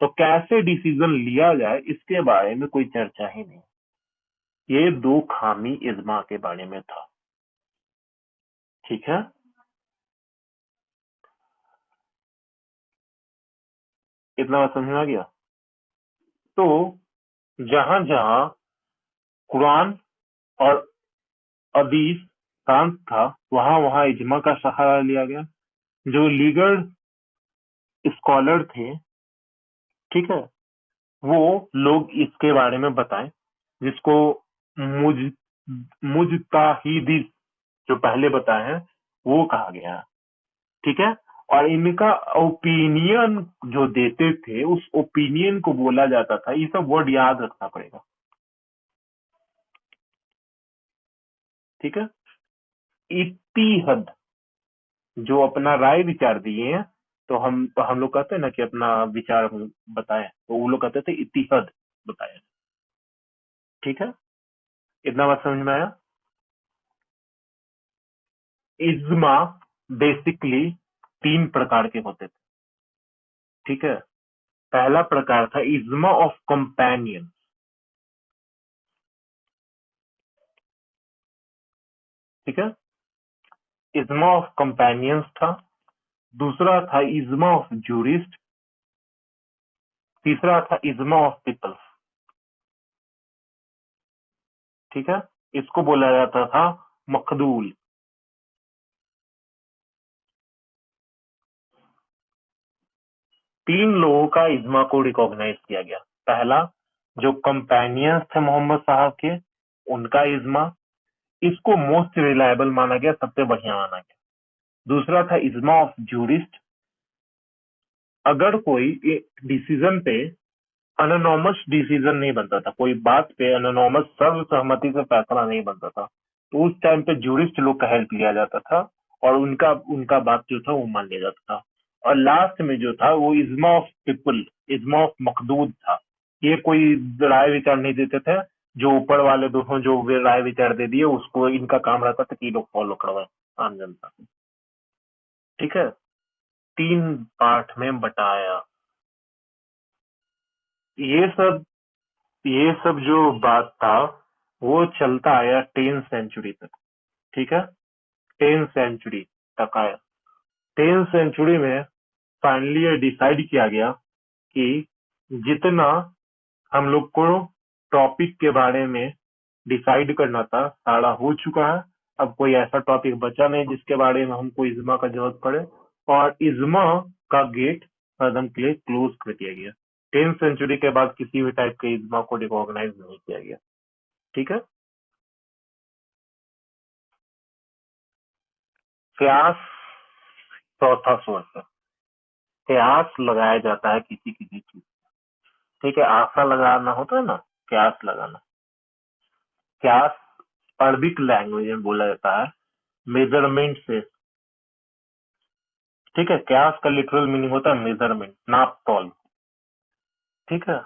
तो कैसे डिसीजन लिया जाए इसके बारे में कोई चर्चा ही नहीं। ये 2 खामी इज्मा के बारे में था। ठीक है, इतना बात समझ में आ गया। तो जहां जहां कुरान और हदीस शांत था, वहां वहां इज्मा का सहारा लिया गया। जो लीगल स्कॉलर थे, ठीक है, वो लोग इसके बारे में बताएं, जिसको मुज मुजताहिदीन जो पहले बताए हैं वो कहा गया है। ठीक है, और इनका ओपिनियन जो देते थे उस ओपिनियन को बोला जाता था, ये सब वर्ड याद रखना पड़ेगा। ठीक है, इत्तिहद जो अपना राय विचार दिए हैं, तो हम लोग कहते हैं ना कि अपना विचार बताएं, तो वो लोग कहते थे इत्तिहद बताया। ठीक है, इतना बात समझ में आया। इज्मा बेसिकली 3 प्रकार के होते थे। ठीक है, पहला प्रकार था इज्मा ऑफ कंपेनियन। ठीक है, इज्मा ऑफ कंपेनियंस था। दूसरा था इज्मा ऑफ जूरिस्ट। तीसरा था इज्मा ऑफ पीपल्स। ठीक है, इसको बोला जाता था मखदूल। 3 लोगों का इज्मा को रिकॉग्नाइज किया गया। पहला, जो कंपेनियंस थे मोहम्मद साहब के, उनका इज्मा, इसको मोस्ट रिलायबल माना गया, सबसे बढ़िया माना गया। दूसरा था इज्मा ऑफ जूरिस्ट। अगर कोई डिसीजन पे अनोनोमस डिसीजन नहीं बनता था, कोई बात पे अनोनोमस सर्वसहमति से फैसला नहीं बनता था, तो उस टाइम पे जूरिस्ट लोग का हेल्प लिया जाता था, और उनका उनका बात जो था वो मान लिया जाता था। और लास्ट में जो था वो इज्मा ऑफ पीपल, इज्मा ऑफ मखदूद था। ये कोई राय विचार नहीं देते थे, जो ऊपर वाले दोनों जो वे राय विचार दे दिए उसको इनका काम रहता था कि लोग फॉलो करवाए, आम जनता। ठीक है, 3 पार्ट में बटाया। ये सब ये सब जो बात था वो चलता आया 10th सेंचुरी तक। ठीक है, 10th सेंचुरी तक आया। 10th सेंचुरी में फाइनली ये डिसाइड किया गया कि जितना हम लोग को टॉपिक के बारे में डिसाइड करना था सारा हो चुका है। अब कोई ऐसा टॉपिक बचा नहीं जिसके बारे में हमको इज्मा का जरूरत पड़े, और इज्मा का गेट कदम के लिए क्लोज कर दिया गया। 10th सेंचुरी के बाद किसी भी टाइप के इज्मा को रिकॉग्नाइज नहीं किया गया। ठीक है, क्यास चौथा सोर्स है। क्यास लगाया जाता है किसी किसी चीज। ठीक है, आशा लगाना होता है ना, क्यास लगाना। क्यास अरबिक लैंग्वेज में बोला जाता है मेजरमेंट से। ठीक है, क्यास का लिटरल मीनिंग होता है मेजरमेंट, नाप तौल। ठीक है,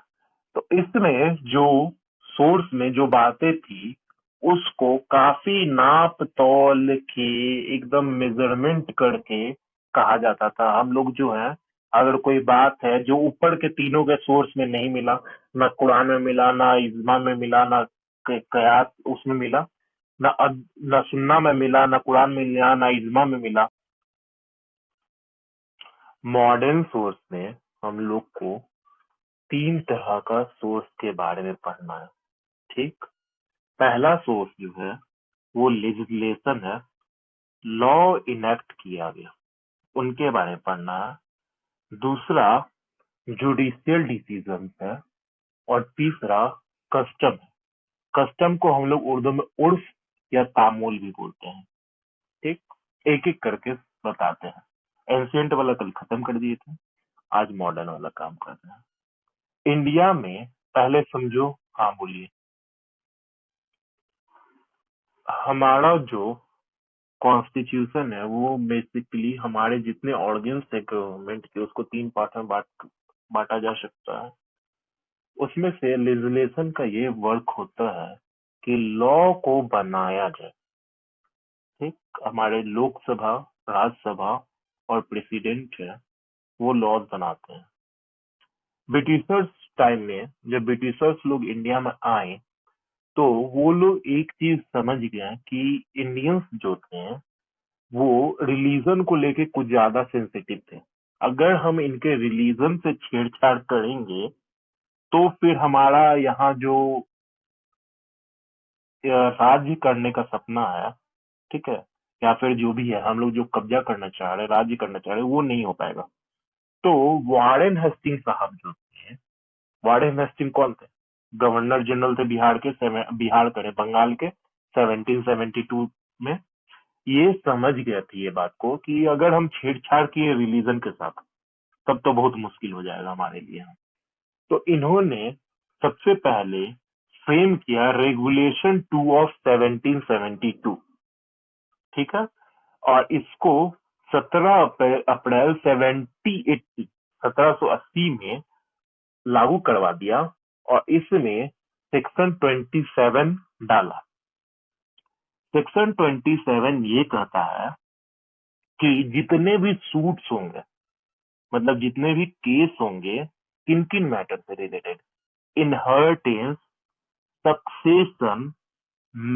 तो इसमें जो सोर्स में जो बातें थी उसको काफी नाप तौल के एकदम मेजरमेंट करके कहा जाता था। हम लोग जो है अगर कोई बात है जो ऊपर के तीनों के सोर्स में नहीं मिला, ना कुरान में मिला, ना इज्मा में मिला, ना कयास उसमें मिला, ना सुन्ना में मिला, ना कुरान में मिला, ना इज्मा में मिला, मॉडर्न सोर्स में हम लोग को तीन तरह का सोर्स के बारे में पढ़ना है। ठीक, पहला सोर्स जो है वो लेजिस्लेशन है, लॉ इनेक्ट किया गया उनके बारे में पढ़ना है। दूसरा जुडिशियल डिसीजन है, और तीसरा कस्टम है। कस्टम को हम लोग उर्दू में उर्फ या तामुल भी बोलते हैं। ठीक, एक एक करके बताते हैं। एंशियंट वाला कल खत्म कर दिए थे, आज मॉडर्न वाला काम कर रहे हैं। इंडिया में पहले समझो। हाँ बोलिए। हमारा जो कॉन्स्टिट्यूशन है वो बेसिकली हमारे जितने ऑर्गन्स है गवर्नमेंट के उसको तीन पार्ट में बांटा जा सकता है। उसमें से लेजिस्लेशन का ये वर्क होता है कि लॉ को बनाया जाए। ठीक, हमारे लोकसभा, राज्यसभा और प्रेसिडेंट है वो लॉज बनाते हैं। ब्रिटिशर्स टाइम में जब ब्रिटिशर्स लोग इंडिया में आए तो वो लोग एक चीज समझ गए कि इंडियंस जो थे वो रिलीजन को लेके कुछ ज्यादा सेंसिटिव थे। अगर हम इनके रिलीजन से छेड़छाड़ करेंगे तो फिर हमारा यहाँ जो राज्य करने का सपना है, ठीक है, या फिर जो भी है हम लोग जो कब्जा करना चाह रहे हैं, राज्य करना चाह रहे हैं, वो नहीं हो पाएगा। तो वारेन हेस्टिंग साहब जो थे, वारेन हेस्टिंग कौन थे? गवर्नर जनरल थे बिहार करे बंगाल के 1772 में। ये समझ गए थे ये बात को कि अगर हम छेड़छाड़ किए रिलीजन के साथ तब तो बहुत मुश्किल हो जाएगा हमारे लिए। तो इन्होंने सबसे पहले फ्रेम किया रेगुलेशन 2 ऑफ 1772। ठीक है, और इसको 17 अप्रैल 1780 में लागू करवा दिया, और इसमें सेक्शन 27 डाला। सेक्शन 27 ये कहता है कि जितने भी सूट्स होंगे, मतलब जितने भी केस होंगे, किन किन मैटर से related, inheritance, succession,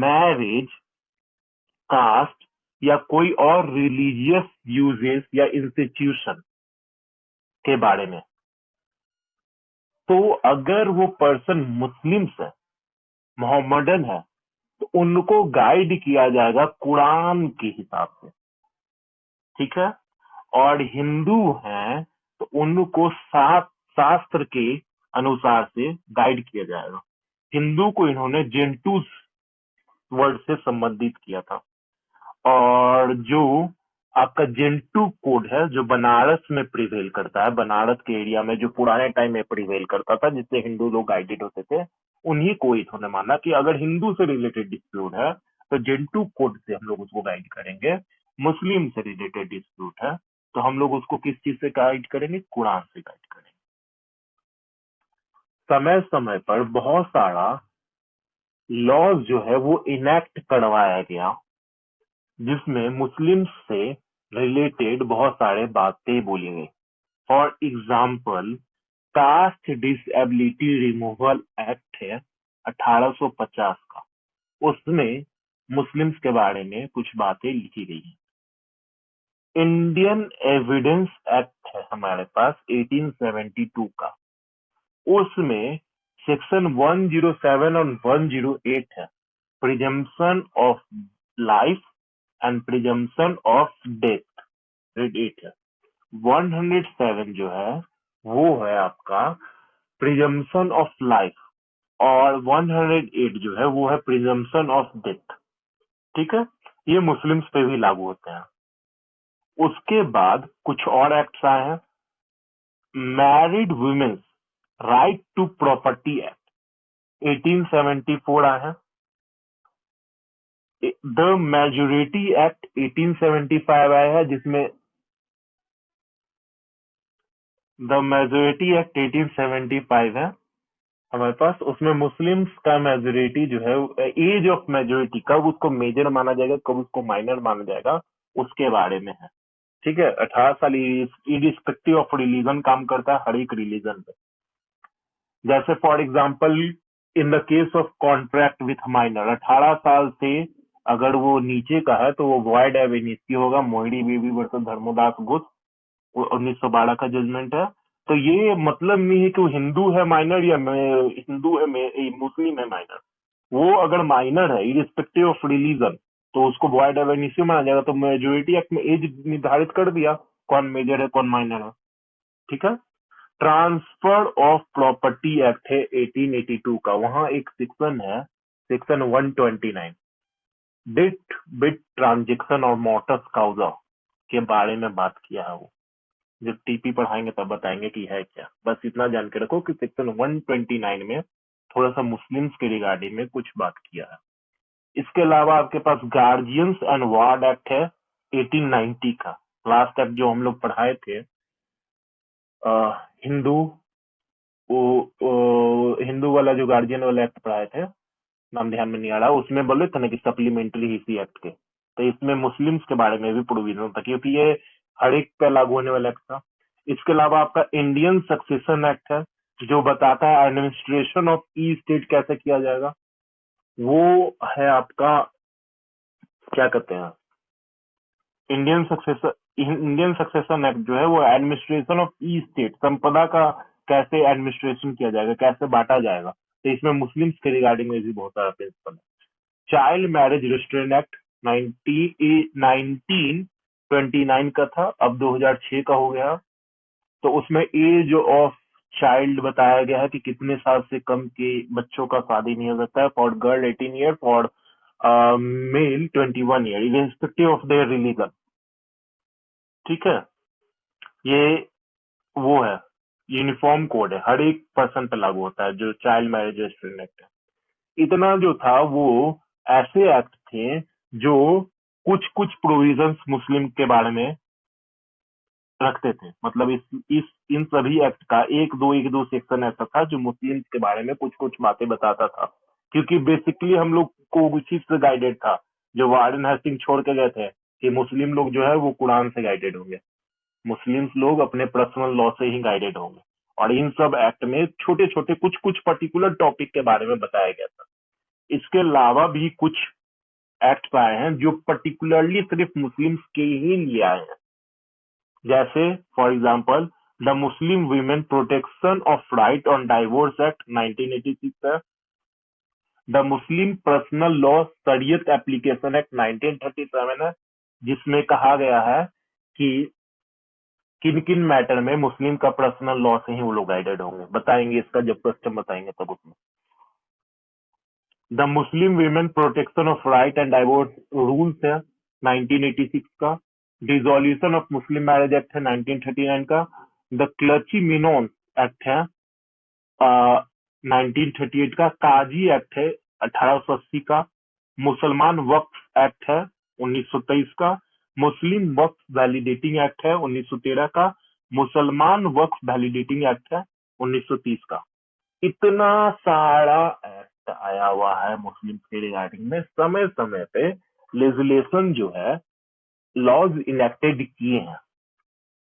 marriage, caste या कोई और रिलीजियस यूजेस या इंस्टीट्यूशन के बारे में, तो अगर वो पर्सन मुस्लिम्स है, मोहम्मदन है, तो उनको गाइड किया जाएगा कुरान के हिसाब से। ठीक है, और हिंदू हैं तो उनको सात शास्त्र के अनुसार से गाइड किया जाएगा। हिंदू को इन्होंने जेंटू वर्ड से संबंधित किया था। और जो आपका जेंटू कोड है जो बनारस में प्रिवेल करता है, बनारस के एरिया में जो पुराने टाइम में प्रिवेल करता था जिससे हिंदू लोग गाइडेड होते थे, उन्हीं को इन्होंने माना कि अगर हिंदू से रिलेटेड डिस्प्यूट है तो जेंटू कोड से हम लोग उसको गाइड करेंगे। मुस्लिम से रिलेटेड डिस्प्यूट है तो हम लोग उसको किस चीज से गाइड करेंगे? कुरान से गाइड करेंगे। समय समय पर बहुत सारा लॉज जो है वो इनेक्ट करवाया गया जिसमें मुस्लिम से रिलेटेड बहुत सारे बातें बोली गई। For example, caste disability removal act है 1850 का, उसमें मुस्लिम्स के बारे में कुछ बातें लिखी गई हैं। इंडियन एविडेंस एक्ट है हमारे पास 1872 का, उसमें सेक्शन 107 और 108 है, presumption of life and presumption of death. Rate है 107 जो है वो है आपका प्रिजम्पशन ऑफ लाइफ, और 108 जो है वो है प्रिजम्पशन ऑफ डेथ। ठीक है, ये मुस्लिम्स पे भी लागू होते हैं। उसके बाद कुछ और एक्ट्स आए हैं। Married women's right to property act 1874 आए हैं। द मेजोरिटी एक्ट 1875 आया है, जिसमें द मेजोरिटी एक्ट 1875 है हमारे पास। उसमें मुस्लिम्स का मेजोरिटी जो है, एज ऑफ मेजोरिटी, कब उसको मेजर माना जाएगा कब उसको माइनर माना जाएगा, उसके बारे में है। ठीक है, 18 साल इरिस्पेक्टिव ऑफ रिलीजन काम करता है हर एक रिलीजन पे। जैसे for example in the case of contract with minor, 18 साल से अगर वो नीचे का है तो वो वॉइड एब इनिशियो होगा। मोहिनी बेबी वर्सेस धर्मोदास घोष, 1912 का जजमेंट है। तो ये मतलब नहीं है कि वो हिंदू है माइनर या हिंदू है मुस्लिम है माइनर। वो अगर माइनर है इरिस्पेक्टिव ऑफ रिलीजन तो उसको वॉइड एब इनिशियो माना जाएगा। तो मेजोरिटी एक्ट में एज निर्धारित कर दिया कौन मेजर है कौन माइनर है। ठीक है। ट्रांसफर ऑफ प्रॉपर्टी एक्ट है 1882 का, वहां एक सेक्शन है, सेक्शन 129, डिट बिट ट्रांजेक्शन और मोटस काउजा के बारे में बात किया है। वो जब टीपी पढ़ाएंगे तब बताएंगे कि है क्या। बस इतना जान के रखो कि सेक्शन 129 में थोड़ा सा मुस्लिम्स के रिगार्डिंग में कुछ बात किया है। इसके अलावा आपके पास गार्जियंस एंड वार्ड एक्ट है 1890 का। लास्ट एक्ट जो हम लोग पढ़ाए थे हिंदू, हिंदू वाला जो गार्जियन वाला एक्ट पढ़ाए थे, नाम ध्यान में नहीं आ रहा, उसमें बोले थे ना कि सप्लीमेंट्री इसी एक्ट के। तो इसमें मुस्लिम्स के बारे में भी प्रोविजन था क्योंकि ये हर एक पे लागू होने वाला एक्ट था। इसके अलावा आपका इंडियन सक्सेशन एक्ट है जो बताता है एडमिनिस्ट्रेशन ऑफ ई स्टेट कैसे किया जाएगा। वो है आपका क्या कहते हैं, इंडियन सक्सेशन एक्ट जो है वो एडमिनिस्ट्रेशन ऑफ ई स्टेट, संपदा का कैसे एडमिनिस्ट्रेशन किया जाएगा, कैसे बांटा जाएगा। तो इसमें मुस्लिम्स के रिगार्डिंग में भी बहुत सारा प्रिंसिपल है। चाइल्ड मैरिज रिस्ट्रेन एक्ट 1929 का था, अब 2006 का हो गया। तो उसमें एज ऑफ चाइल्ड बताया गया है कि कितने साल से कम के बच्चों का शादी नहीं हो सकता है। For girl 18 year, for male 21 year, irrespective of their religion. ठीक है, ये वो है, यूनिफॉर्म कोड है, हर एक पर्सन पे लागू होता है जो चाइल्ड मैरिज रिस्ट्रेन एक्ट है। इतना जो था वो ऐसे एक्ट थे जो कुछ कुछ प्रोविजंस मुस्लिम के बारे में रखते थे। मतलब इस इन सभी एक्ट का एक दो सेक्शन ऐसा था जो मुस्लिम के बारे में कुछ कुछ बातें बताता था, क्योंकि बेसिकली हम लोग को उसी से गाइडेड था जो वार्डन हेस्टिंग छोड़ के गए थे कि मुस्लिम लोग जो है वो कुरान से गाइडेड होंगे, मुस्लिम्स लोग अपने पर्सनल लॉ से ही गाइडेड होंगे। और इन सब एक्ट में छोटे छोटे कुछ कुछ पर्टिकुलर टॉपिक के बारे में बताया गया था। इसके अलावा भी कुछ एक्ट आए हैं जो पर्टिकुलरली सिर्फ मुस्लिम्स के ही लिए आए हैं। जैसे for example the Muslim women protection of right on divorce act 1986 है। द मुस्लिम पर्सनल लॉ शरीयत एप्लीकेशन एक्ट 1937 है, जिसमें कहा गया है कि किन किन मैटर में मुस्लिम का पर्सनल लॉ से ही वो लोग गाइडेड होंगे। बताएंगे इसका जब क्वेश्चन बताएंगे तब उसमें। The Muslim women protection of right and divorce rules है 1986 का। Dissolution of Muslim marriage act है 1939 का। द क्लची मिनोन एक्ट है 1938 का। काजी एक्ट है 1880 का। मुसलमान वक्फ एक्ट है 1923 का। मुस्लिम वक्फ वैलिडेटिंग एक्ट है 1913 का। मुसलमान वक्फ वैलिडेटिंग एक्ट है 1930 का। इतना सारा एक्ट आया हुआ है मुस्लिम के रिगार्डिंग में। समय समय पे लेजिस्लेशन जो है, लॉज इनेक्टेड किए हैं।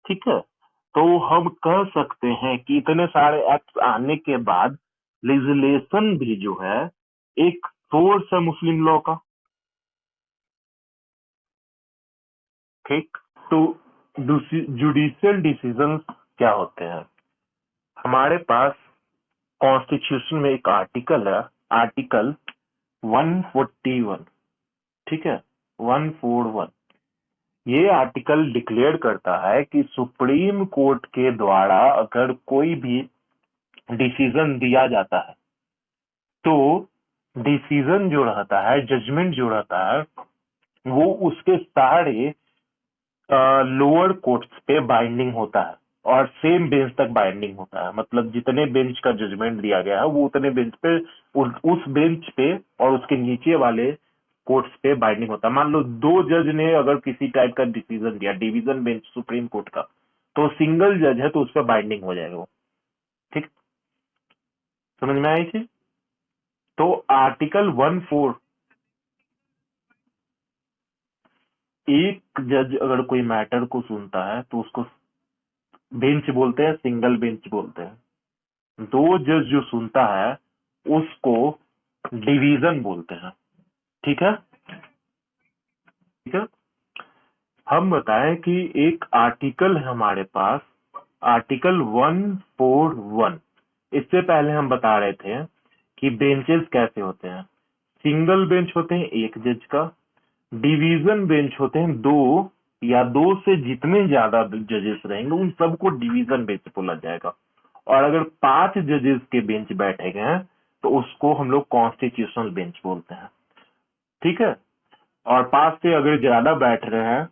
ठीक है, तो हम कह सकते हैं कि इतने सारे एक्ट आने के बाद लेजिस्लेशन भी जो है एक सोर्स है मुस्लिम लॉ का। ठीक, तो जुडिशियल डिसीजन क्या होते हैं? हमारे पास कॉन्स्टिट्यूशन में एक आर्टिकल है, आर्टिकल 141। ठीक है, 141 ये आर्टिकल डिक्लेयर करता है कि सुप्रीम कोर्ट के द्वारा अगर कोई भी डिसीजन दिया जाता है तो डिसीजन जो रहता है, जजमेंट जो रहता है, वो उसके सारे लोअर कोर्ट्स पे बाइंडिंग होता है और सेम बेंच तक बाइंडिंग होता है। मतलब जितने बेंच का जजमेंट दिया गया है वो उतने बेंच पे, उस बेंच पे और उसके नीचे वाले कोर्ट्स पे बाइंडिंग होता है। मान लो दो जज ने अगर किसी टाइप का डिसीजन दिया डिवीजन बेंच सुप्रीम कोर्ट का, तो सिंगल जज है तो उस पर बाइंडिंग हो जाएगा वो। ठीक, समझ में आई चीज? तो आर्टिकल 14, एक जज अगर कोई मैटर को सुनता है तो उसको बेंच बोलते हैं, सिंगल बेंच बोलते हैं। दो जज जो सुनता है उसको डिवीजन बोलते हैं। ठीक है, ठीक है। हम बताएं कि एक आर्टिकल है हमारे पास, आर्टिकल 141। इससे पहले हम बता रहे थे कि बेंचेस कैसे होते हैं। सिंगल बेंच होते हैं एक जज का, डिवीजन बेंच होते हैं दो या दो से जितने ज्यादा जजेस रहेंगे उन सबको डिवीजन बेंच बोला जाएगा। और अगर 5 जजेस के बेंच बैठे गए हैं तो उसको हम लोग कॉन्स्टिट्यूशनल बेंच बोलते हैं। ठीक है, और 5 से अगर ज्यादा बैठ रहे हैं,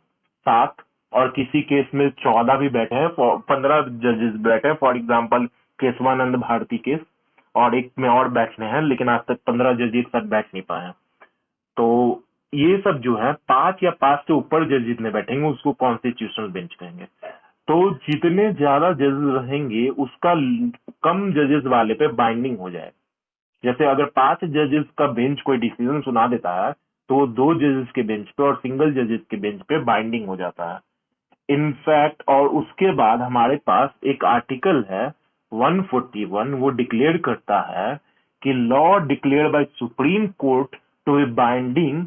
7, और किसी केस में 14 भी बैठे हैं, 15 जजेस बैठे हैं, for example Kesavananda Bharati case, और एक में और बैठने हैं लेकिन आज तक 15 जज एक साथ बैठ नहीं पाए हैं। तो ये सब जो है 5 या 5 से ऊपर जज जितने बैठेंगे उसको कॉन्स्टिट्यूशनल बेंच कहेंगे। तो जितने ज्यादा जज रहेंगे उसका कम जजेस वाले पे बाइंडिंग हो जाए। जैसे अगर 5 जजेस का बेंच कोई डिसीजन सुना देता है तो 2 जजेस के बेंच पे और सिंगल जजेस के बेंच पे बाइंडिंग हो जाता है। इनफैक्ट और उसके बाद हमारे पास एक आर्टिकल है 141, वो डिक्लेयर करता है कि law declare by supreme court to be binding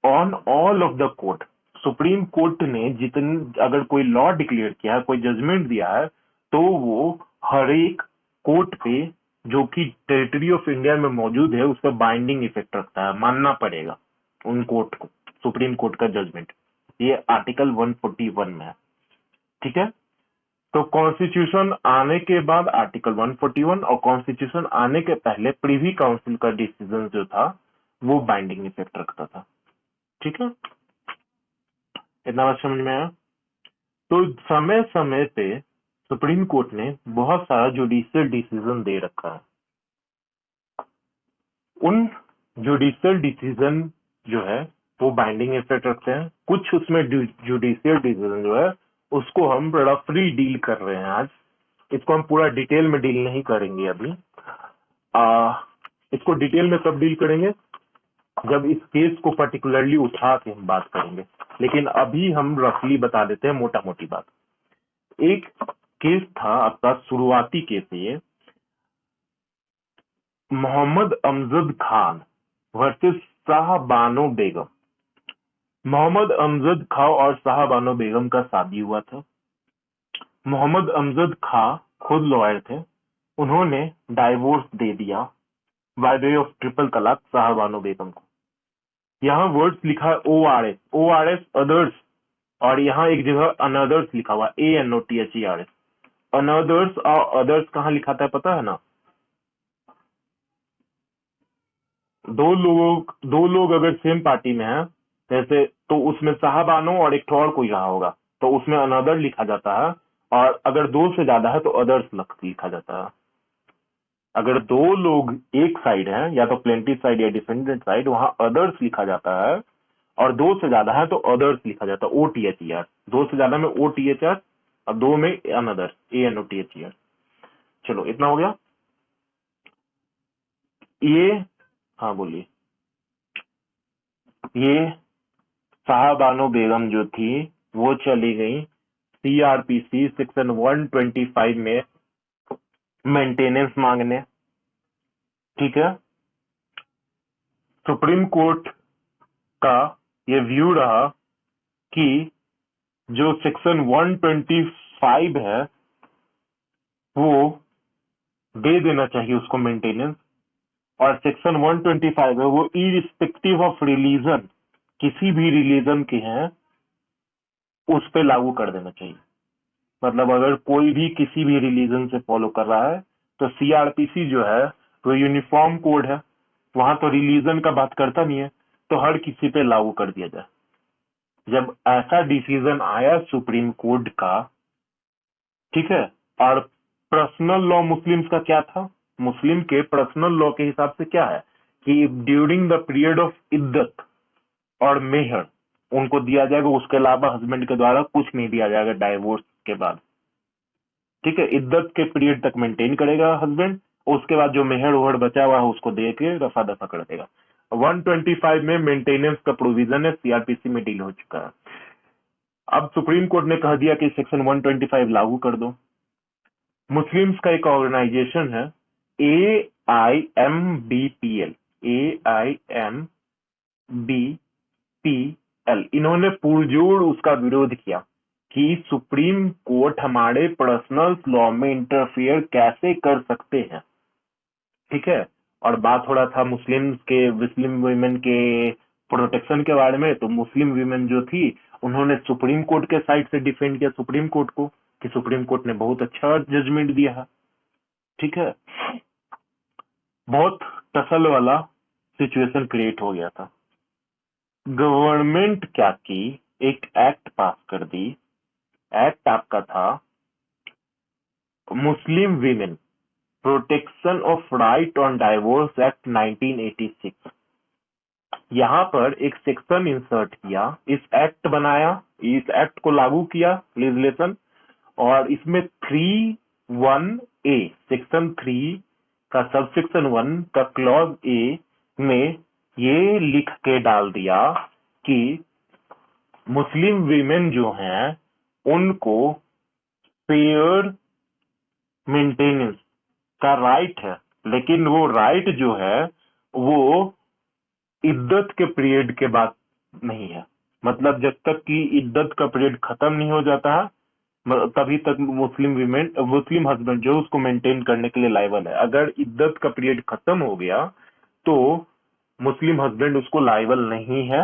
on all of the court. Supreme court ने जितने अगर कोई लॉ डिक्लेयर किया है, कोई जजमेंट दिया है, तो वो हर एक कोर्ट पे जो कि टेरिटरी ऑफ इंडिया में मौजूद है उस पर बाइंडिंग इफेक्ट रखता है, मानना पड़ेगा उन कोर्ट को, सुप्रीम कोर्ट का जजमेंट। ये आर्टिकल 141 में है। ठीक है, तो कॉन्स्टिट्यूशन आने के बाद आर्टिकल 141 और कॉन्स्टिट्यूशन आने के पहले प्रीवी काउंसिल का डिसीजन जो था वो बाइंडिंग इफेक्ट रखता था। ठीक है, इतना बात समझ में आया? तो समय समय पे सुप्रीम कोर्ट ने बहुत सारा जुडिशियल डिसीजन दे रखा है। उन जुडिशियल डिसीजन जो है वो बाइंडिंग इफेक्ट रखते हैं। कुछ उसमें जुडिशियल डिसीजन जो है उसको हम रफली डील कर रहे हैं आज। इसको हम पूरा डिटेल में डील नहीं करेंगे अभी। इसको डिटेल में कब डील करेंगे? जब इस केस को पर्टिकुलरली उठा के हम बात करेंगे, लेकिन अभी हम रफली बता देते हैं मोटा मोटी बात। एक केस था आपका, शुरुआती केस है ये, मोहम्मद अमजद खान वर्सेस शाहबानो बेगम। मोहम्मद अमजद खां और शाहबानो बेगम का शादी हुआ था। मोहम्मद अमजद खां खुद लॉयर थे, उन्होंने डाइवोर्स दे दिया बाय वे ऑफ ट्रिपल तलाक शाहबानो बेगम को। यहाँ वर्ड्स लिखा है ORS अदर्स, और यहाँ एक जगह अनदर्स लिखा हुआ ANOTHERS। अनदर्स और अदर्स कहाँ लिखाता है पता है ना? दो लोग अगर सेम पार्टी में हैं जैसे, तो उसमें साहबानो और एक ठो और कोई रहा होगा तो उसमें अनदर लिखा जाता है, और अगर दो से ज्यादा है तो अदर्स लिखा जाता है। अगर दो लोग एक साइड है, या तो प्लेंटिफ साइड या डिफेंडेंट साइड, वहां अदर्स लिखा जाता है, और दो से ज्यादा है तो अदर्स लिखा जाता है, OTHER। दो से ज्यादा में OTHR और दो में अनदर ANOTHER। चलो इतना हो गया ये। हाँ बोलिए। ये शाहबानो बेगम जो थी वो चली गई CRPC सेक्शन 125 में मेंटेनेंस मांगने। ठीक है, सुप्रीम कोर्ट का ये व्यू रहा कि जो सेक्शन 125 है वो दे देना चाहिए उसको मेंटेनेंस, और सेक्शन 125 है वो इरिस्पेक्टिव ऑफ रिलीजन, किसी भी रिलीजन के हैं उस पे लागू कर देना चाहिए। मतलब अगर कोई भी किसी भी रिलीजन से फॉलो कर रहा है तो CRPC जो है वो यूनिफॉर्म कोड है, वहां तो रिलीजन का बात करता नहीं है, तो हर किसी पे लागू कर दिया जाए। जब ऐसा डिसीजन आया सुप्रीम कोर्ट का, ठीक है, और पर्सनल लॉ मुस्लिम्स का क्या था? मुस्लिम के पर्सनल लॉ के हिसाब से क्या है कि ड्यूरिंग द पीरियड ऑफ इद्दत, और मेहर उनको दिया जाएगा, उसके अलावा हस्बैंड के द्वारा कुछ नहीं दिया जाएगा डाइवोर्स के बाद। ठीक है, इद्दत के पीरियड तक मेंटेन करेगा हस्बैंड, उसके बाद जो मेहर ओहर बचा हुआ है उसको दे के रफा दफा कर देगा। 125 में मेंटेनेंस का प्रोविजन है, सीआरपीसी में डील हो चुका है। अब सुप्रीम कोर्ट ने कह दिया कि सेक्शन 125 लागू कर दो। मुस्लिम्स का एक ऑर्गेनाइजेशन है AIMBPL, AIMBPL, इन्होंने पुरजोर उसका विरोध किया कि सुप्रीम कोर्ट हमारे पर्सनल लॉ में इंटरफियर कैसे कर सकते हैं। ठीक है, और बात हो रहा था मुस्लिम वुमेन के प्रोटेक्शन के बारे में, तो मुस्लिम वीमेन जो थी उन्होंने सुप्रीम कोर्ट के साइड से डिफेंड किया सुप्रीम कोर्ट को, कि सुप्रीम कोर्ट ने बहुत अच्छा जजमेंट दिया है। ठीक है, बहुत टसल वाला सिचुएशन क्रिएट हो गया था। गवर्नमेंट क्या की, एक एक्ट पास कर दी। एक्ट आपका था मुस्लिम women protection of right on divorce act 1986। यहाँ पर एक सेक्शन इंसर्ट किया, इस एक्ट बनाया, इस एक्ट को लागू किया लेजिस्लेशन, और इसमें 3(1)A, सेक्शन 3 का सब सेक्शन 1 का क्लॉज ए में ये लिख के डाल दिया कि मुस्लिम वीमेन जो हैं उनको फेयर मेंटेनेंस का राइट है, लेकिन वो राइट जो है वो इद्दत के पीरियड के बाद नहीं है। मतलब जब तक कि इद्दत का पीरियड खत्म नहीं हो जाता है तभी तक मुस्लिम हस्बैंड जो उसको मेंटेन करने के लिए लायबल है। अगर इद्दत का पीरियड खत्म हो गया तो मुस्लिम हस्बैंड उसको लायबल नहीं है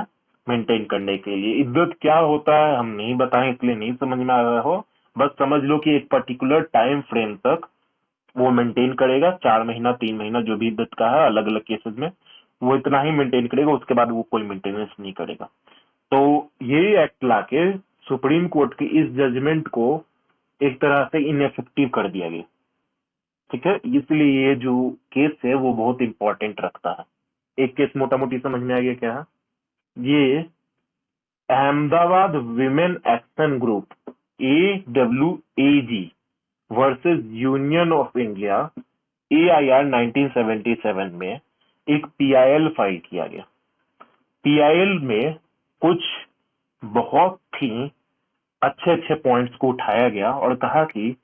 मेंटेन करने के लिए। इद्दत क्या होता है हम नहीं बताएं, इसलिए नहीं समझ में आ रहा हो, बस समझ लो कि एक पर्टिकुलर टाइम फ्रेम तक वो मेंटेन करेगा, 4 महीना 3 महीना जो भी इद्दत का है, अलग अलग केसेस में वो इतना ही मेंटेन करेगा, उसके बाद वो कोई मेंटेनेंस नहीं करेगा। तो ये एक्ट लाके सुप्रीम कोर्ट की इस जजमेंट को एक तरह से इनएफेक्टिव कर दिया गया। ठीक है, इसलिए ये जो केस है वो बहुत इंपॉर्टेंट रखता है। एक केस मोटा मोटी समझ में आ गया क्या है? ये Ahmedabad women action group AWAG versus Union of India AIR 1977 में एक PIL फाइल किया गया। PIL में कुछ बहुत ही अच्छे अच्छे पॉइंट्स को उठाया गया और कहा कि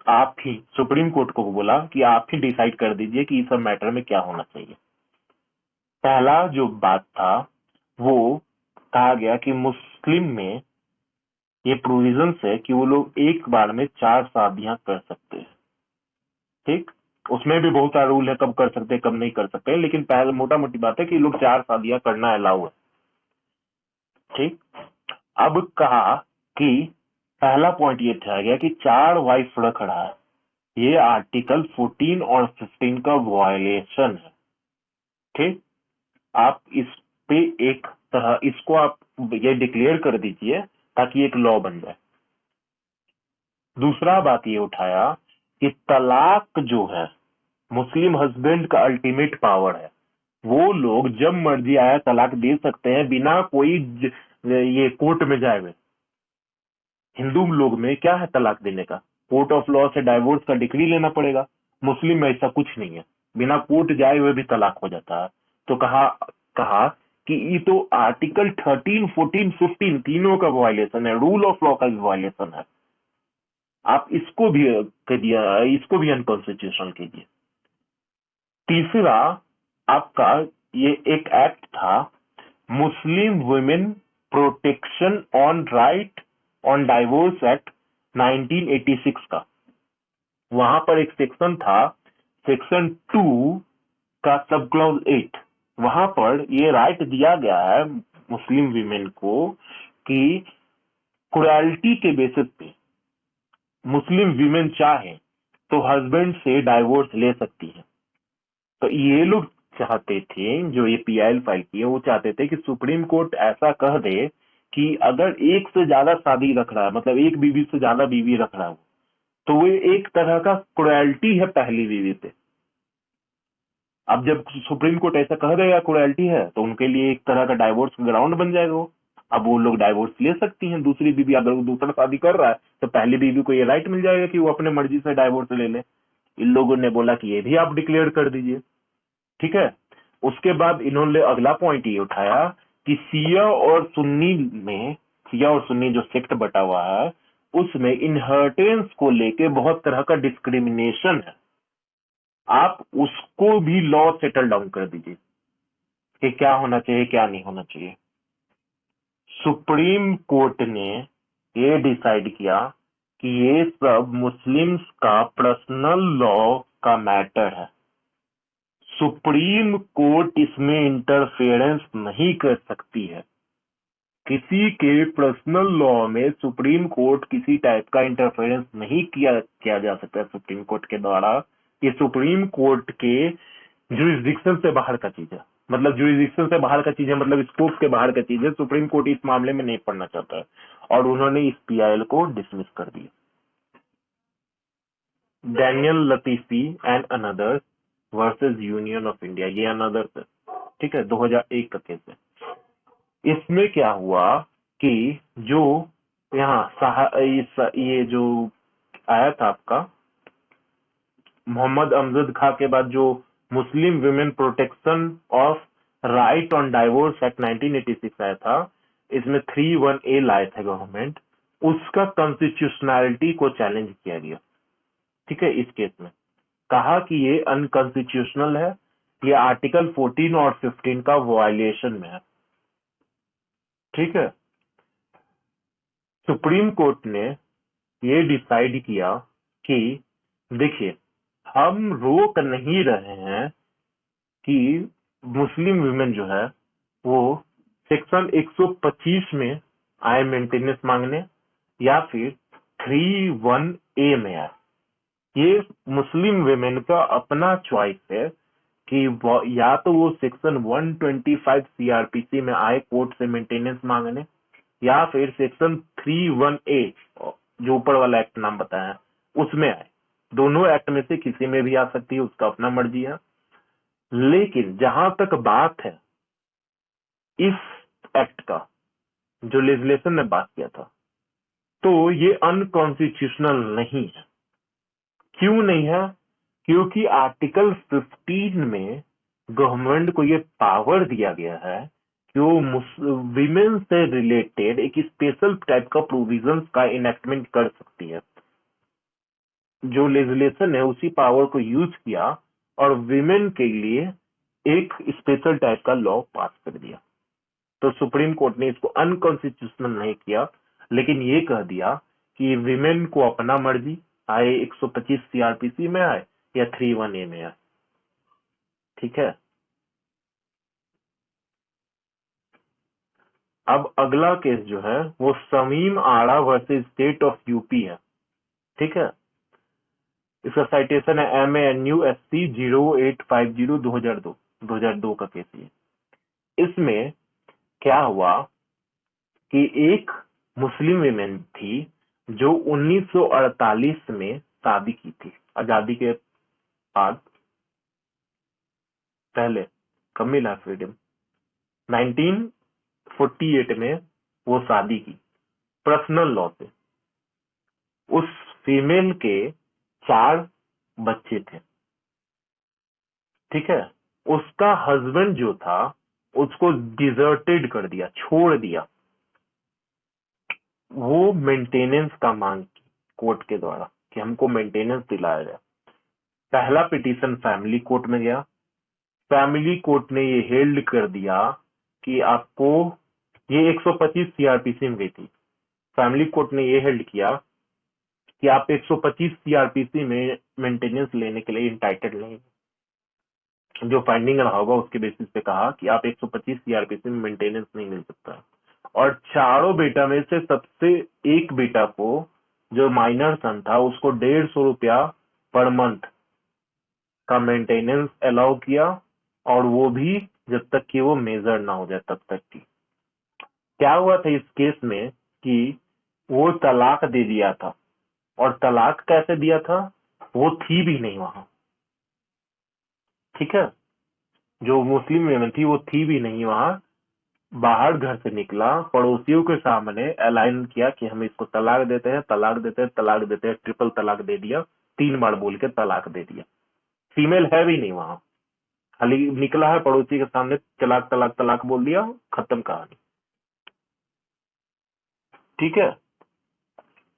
आप ही सुप्रीम कोर्ट को बोला कि आप ही डिसाइड कर दीजिए कि इस सब मैटर में क्या होना चाहिए। पहला जो बात था वो कहा गया कि मुस्लिम में ये प्रोविजन है कि वो लोग एक बार में 4 शादियां कर सकते हैं। ठीक, उसमें भी बहुत सारा रूल है कब कर सकते हैं कब नहीं कर सकते, लेकिन पहले मोटा मोटी बात है कि लोग 4 शादियां करना अलाउ है। ठीक, अब कहा कि पहला पॉइंट ये था गया कि 4 वाइफ रख रहा है, ये आर्टिकल 14 और 15 का वायलेशन है। ठीक, आप इस पे एक तरह इसको आप ये डिक्लेयर कर दीजिए ताकि एक लॉ बन जाए। दूसरा बात ये उठाया कि तलाक जो है मुस्लिम हस्बैंड का अल्टीमेट पावर है, वो लोग जब मर्जी आया तलाक दे सकते हैं बिना कोई ये कोर्ट में जाए हुए। हिंदू लोग में क्या है तलाक देने का, कोर्ट ऑफ लॉ से डाइवोर्स का डिक्री लेना पड़ेगा। मुस्लिम में ऐसा कुछ नहीं है, बिना कोर्ट जाए हुए भी तलाक हो जाता है। तो कहा कहा कि ये तो आर्टिकल 13, 14, 15 तीनों का वायलेशन है, रूल ऑफ लॉ का भी वायलेशन है, आप इसको भी कर दिया, इसको भी अनकॉन्स्टिट्यूशनल कीजिए। तीसरा आपका ये एक एक्ट था Muslim women protection on right on divorce act 1986 का। वहां पर एक सेक्शन था सेक्शन 2 का सब क्लॉज 8, वहां पर ये राइट दिया गया है मुस्लिम वीमेन को कि क्रुएल्टी के बेसिस पे मुस्लिम वीमेन चाहे तो हस्बैंड से डाइवोर्स ले सकती है। तो ये लोग चाहते थे, जो ये PIL फाइल किए वो चाहते थे कि सुप्रीम कोर्ट ऐसा कह दे कि अगर एक से ज्यादा शादी रख रहा है, मतलब एक बीवी से ज्यादा बीवी रख रहा है, तो वो एक तरह का क्रुएल्टी है पहली बीवी पे। अब जब सुप्रीम कोर्ट ऐसा कह देगा क्रुएल्टी है, तो उनके लिए एक तरह का डाइवोर्स ग्राउंड बन जाएगा वो। अब वो लोग डाइवोर्स ले सकती हैं। दूसरी बीवी, अगर वो दूसरा शादी कर रहा है तो पहली बीवी को ये राइट मिल जाएगा कि वो अपने मर्जी से डाइवोर्स ले ले। इन लोगों ने बोला कि ये भी आप डिक्लेयर कर दीजिए, ठीक है। उसके बाद इन्होंने अगला पॉइंट ये उठाया कि शिया और सुन्नी जो सेक्ट बटा हुआ है, उसमें इनहेरिटेंस को लेके बहुत तरह का डिस्क्रिमिनेशन है, आप उसको भी लॉ सेटल डाउन कर दीजिए कि क्या होना चाहिए क्या नहीं होना चाहिए। सुप्रीम कोर्ट ने ये डिसाइड किया कि ये सब मुस्लिम्स का पर्सनल लॉ का मैटर है, सुप्रीम कोर्ट इसमें इंटरफेरेंस नहीं कर सकती है। किसी के पर्सनल लॉ में सुप्रीम कोर्ट किसी टाइप का इंटरफेरेंस नहीं किया जा सकता सुप्रीम कोर्ट के द्वारा। ये सुप्रीम कोर्ट के जुरिस्डिक्शन से बाहर का चीज है, मतलब जुरिस्डिक्शन से बाहर का चीज है, मतलब स्कोप के बाहर का चीज है। सुप्रीम कोर्ट इस मामले में नहीं पढ़ना चाहता है और उन्होंने इस पीआईएल को डिसमिस कर दिया। Daniel Latifi and another versus Union of India, ये अनदर से, ठीक है, 2001 का केस है। इसमें क्या हुआ कि जो यहाँ ये जो आया था आपका मोहम्मद अमजद खां के बाद जो Muslim women protection of right on divorce act 1986 आया था, इसमें 3(1)(a) लाए थे गवर्नमेंट, उसका कॉन्स्टिट्यूशनैलिटी को चैलेंज किया गया, ठीक है। इस केस में कहा कि ये अनकॉन्स्टिट्यूशनल है, ये आर्टिकल 14 और 15 का वायलेशन में है, ठीक है। सुप्रीम कोर्ट ने ये डिसाइड किया कि देखिए, हम रोक नहीं रहे हैं कि मुस्लिम विमेन जो है वो सेक्शन 125 में आए मेंटेनेंस मांगने या फिर 3(1)(a) में आए। ये मुस्लिम विमेन का अपना चॉइस है कि या तो वो सेक्शन 125 सीआरपीसी में आए कोर्ट से मेंटेनेंस मांगने, या फिर सेक्शन 3(1)(a) जो ऊपर वाला एक्ट नाम बताया उसमें आए। दोनों एक्ट में से किसी में भी आ सकती है, उसका अपना मर्जी है। लेकिन जहां तक बात है इस एक्ट का जो लेजिस्लेशन ने बात किया था, तो ये अनकॉन्स्टिट्यूशनल नहीं है। क्यों नहीं है? क्योंकि आर्टिकल 15 में गवर्नमेंट को ये पावर दिया गया है कि वो विमेन से रिलेटेड एक स्पेशल टाइप का प्रोविजंस का इनेक्टमेंट कर सकती है। जो लेजिस्लेशन है उसी पावर को यूज किया और विमेन के लिए एक स्पेशल टाइप का लॉ पास कर दिया। तो सुप्रीम कोर्ट ने इसको अनकॉन्स्टिट्यूशनल नहीं किया, लेकिन ये कह दिया कि विमेन को अपना मर्जी आए 125 सीआरपीसी में आए या 3(1)(a) में आए, ठीक है। अब अगला केस जो है वो शमीम आड़ा वर्सेस स्टेट ऑफ यूपी है, ठीक है। इसका साइटेशन है MANU/SC 0850/2002 का केस है। इसमें क्या हुआ कि एक मुस्लिम विमेन थी जो 1948 में शादी की थी, आजादी के बाद, पहले कब मिला फ्रीडम, 1948 में वो शादी की पर्सनल लॉ से। उस फीमेल के 4 बच्चे थे, ठीक है। उसका हस्बैंड जो था उसको डिजर्टेड कर दिया, छोड़ दिया। वो मेंटेनेंस का मांग की कोर्ट के द्वारा कि हमको मेंटेनेंस दिलाया जाए। पहला पिटीशन फैमिली कोर्ट में गया, फैमिली कोर्ट ने ये हेल्ड कर दिया कि आपको, ये 125 सीआरपीसी में गई थी, फैमिली कोर्ट ने ये हेल्ड किया कि आप 125 सीआरपीसी में मेंटेनेंस लेने के लिए इंटाइटेड नहीं। जो फाइंडिंग रहा होगा उसके बेसिस पे कहा कि आप 125 सीआरपीसी में मेंटेनेंस नहीं मिल सकता। और चारों बेटा में से सबसे एक बेटा को, जो माइनर सन था, उसको 150 रुपया पर मंथ का मेंटेनेंस अलाउ किया, और वो भी जब तक कि वो मेजर ना हो जाए तब तक की। क्या हुआ था इस केस में कि वो तलाक दे दिया था, और तलाक कैसे दिया था, वो थी भी नहीं वहां, ठीक है। जो मुस्लिम विमेन थी वो थी भी नहीं वहां, बाहर घर से निकला, पड़ोसियों के सामने ऐलान किया कि हम इसको तलाक देते हैं, तलाक देते हैं, तलाक देते हैं, ट्रिपल तलाक दे दिया, 3 बार बोल के तलाक दे दिया। फीमेल है भी नहीं वहां, खाली निकला है पड़ोसी के सामने, तलाक तलाक तलाक बोल दिया, खत्म कहानी। ठीक है,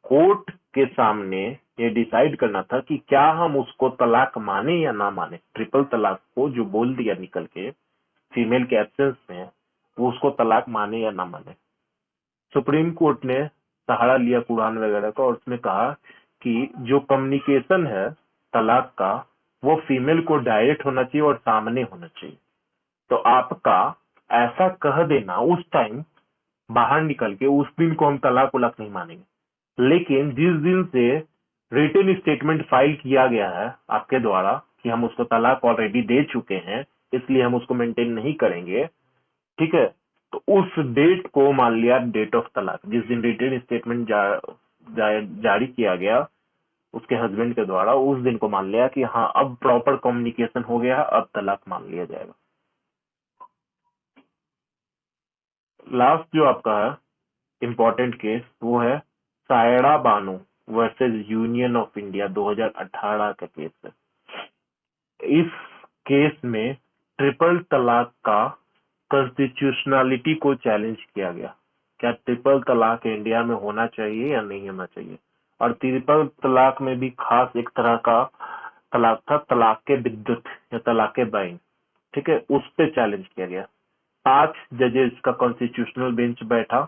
कोर्ट के सामने ये डिसाइड करना था कि क्या हम उसको तलाक माने या ना माने, ट्रिपल तलाक को जो बोल दिया निकल के फीमेल के एब्सेंस में, वो उसको तलाक माने या ना माने। सुप्रीम कोर्ट ने सहारा लिया कुरान वगैरह का और उसने कहा कि जो कम्युनिकेशन है तलाक का, वो फीमेल को डायरेक्ट होना चाहिए और सामने होना चाहिए। तो आपका ऐसा कह देना उस टाइम बाहर निकल के, उस दिन को हम तलाक उलाक नहीं मानेंगे। लेकिन जिस दिन से रिटन स्टेटमेंट फाइल किया गया है आपके द्वारा कि हम उसको तलाक ऑलरेडी दे चुके हैं, इसलिए हम उसको मेंटेन नहीं करेंगे, ठीक है, तो उस डेट को मान लिया डेट ऑफ तलाक। जिस दिन रिटन स्टेटमेंट जारी किया गया उसके हस्बैंड के द्वारा, उस दिन को मान लिया कि हाँ अब प्रॉपर कम्युनिकेशन हो गया, अब तलाक मान लिया जाएगा। लास्ट जो आपका है इंपॉर्टेंट केस वो है Saira Bano versus Union of India, 2018 का केस है। इस केस में ट्रिपल तलाक का कॉन्स्टिट्यूशनलिटी को चैलेंज किया गया, क्या ट्रिपल तलाक इंडिया में होना चाहिए या नहीं होना चाहिए। और ट्रिपल तलाक में भी खास एक तरह का तलाक था, तलाक के विद्युत या तलाक के बाइन, ठीक है, उस पे चैलेंज किया गया। 5 जजेस का कॉन्स्टिट्यूशनल बेंच बैठा।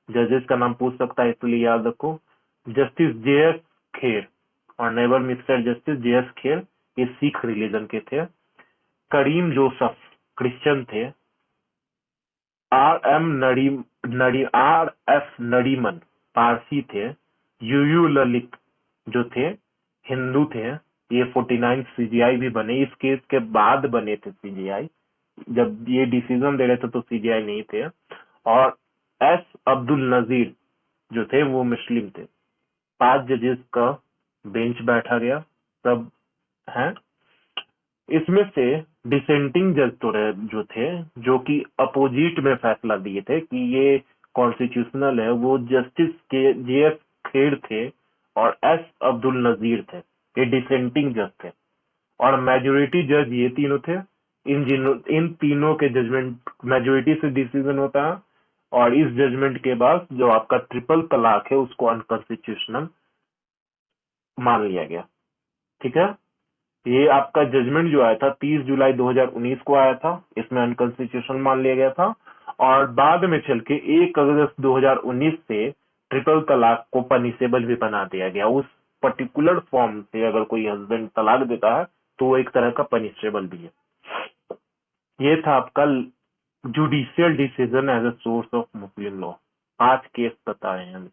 जजेस का नाम पूछ सकता है इसलिए याद रखो, जस्टिस जे एस खेर और neighbour mister justice J S Kher, ये सिख रिलीजन के थे। करीम जोसफ क्रिश्चियन थे। आर एफ नरीमन पारसी थे। यू ललित जो थे हिंदू थे। ये 49 सीजीआई भी बने, इस केस के बाद बने थे सीजीआई, जब ये डिसीजन दे रहे थे तो सीजीआई नहीं थे। और एस अब्दुल नजीर जो थे वो मुस्लिम थे। 5 जजेस का बेंच बैठा गया, सब हैं। इसमें से डिसेंटिंग जज तो रहे जो थे, जो कि अपोजिट में फैसला दिए थे कि ये कॉन्स्टिट्यूशनल है, वो जस्टिस के जे एस खेर थे और एस अब्दुल नजीर थे, ये डिसेंटिंग जज थे। और मेजोरिटी जज ये तीनों थे। इन तीनों के जजमेंट मेजोरिटी से डिसीजन होता है, और इस जजमेंट के बाद जो आपका ट्रिपल तलाक है उसको अनकॉन्स्टिट्यूशनल मान लिया गया। ठीक है, ये आपका जजमेंट जो आया था 30 जुलाई 2019 को आया था, इसमें अनकॉन्स्टिट्यूशनल मान लिया गया था। और बाद में चल के 1 अगस्त 2019 से ट्रिपल तलाक को पनिशेबल भी बना दिया गया। उस पर्टिकुलर फॉर्म से अगर कोई हस्बैंड तलाक देता है तो वो एक तरह का पनिशेबल भी है। ये था आपका judicial decision as a source of Muslim law. 5 case बताए हैं।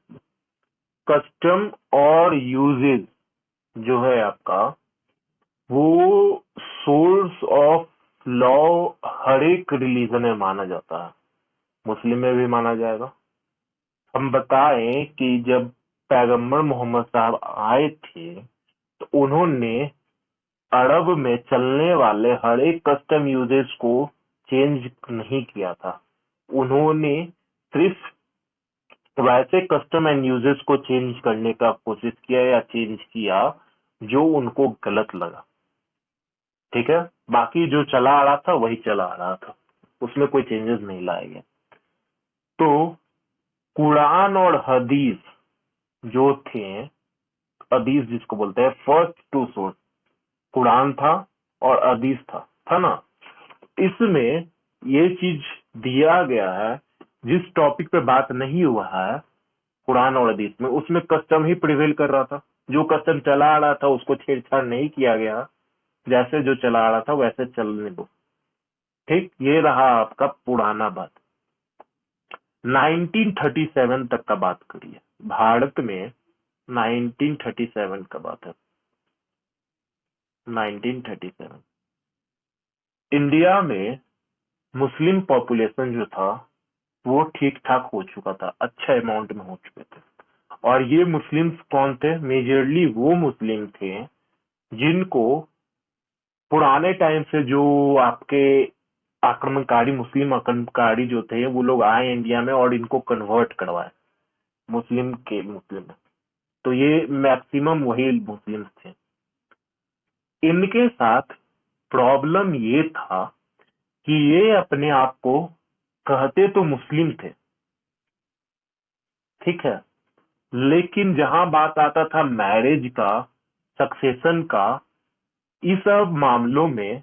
कस्टम और यूजेज जो है आपका, वो सोर्स ऑफ लॉ हर एक रिलीजन में माना जाता है, मुस्लिम में भी माना जाएगा। हम बताएं कि जब पैगंबर मोहम्मद साहब आए थे तो उन्होंने अरब में चलने वाले हर एक कस्टम यूजेस को चेंज नहीं किया था। उन्होंने सिर्फ वैसे कस्टम एंड यूजेस को चेंज करने का कोशिश किया या चेंज किया जो उनको गलत लगा। ठीक है, बाकी जो चला आ रहा था वही चला आ रहा था, उसमें कोई चेंजेस नहीं लाए गए। तो कुरान और हदीस जो थे, हदीस जिसको बोलते हैं फर्स्ट टू सोर्स, कुरान था और हदीस था ना। इसमें ये चीज दिया गया है, जिस टॉपिक पे बात नहीं हुआ है कुरान और हदीस में, उसमें कस्टम ही प्रिवेल कर रहा था। जो कस्टम चला आ रहा था उसको छेड़छाड़ नहीं किया गया, जैसे जो चला आ रहा था वैसे चलने दो। ठीक, ये रहा आपका पुराना बात। 1937 तक का बात करिए। भारत में 1937 का बात है। 1937 इंडिया में मुस्लिम पॉपुलेशन जो था वो ठीक ठाक हो चुका था, अच्छे अमाउंट में हो चुके थे। और ये मुस्लिम्स कौन थे? मेजरली वो मुस्लिम थे जिनको पुराने टाइम से जो आपके आक्रमणकारी मुस्लिम आक्रमणकारी जो थे वो लोग आए इंडिया में और इनको कन्वर्ट करवाए मुस्लिम में। तो ये मैक्सिमम वही मुस्लिम थे। इनके साथ प्रॉब्लम ये था कि ये अपने आप को कहते तो मुस्लिम थे, ठीक है, लेकिन जहां बात आता था मैरिज का, सक्सेशन का, इस सब मामलों में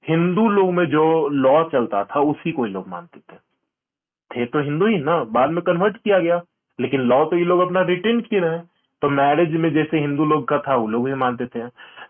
हिंदू लोग में जो लॉ चलता था उसी को ये लोग मानते थे तो हिंदू ही ना, बाद में कन्वर्ट किया गया, लेकिन लॉ तो ये लोग अपना रिटेन किए रहे। तो मैरिज में जैसे हिंदू लोग का था वो लोग भी मानते थे,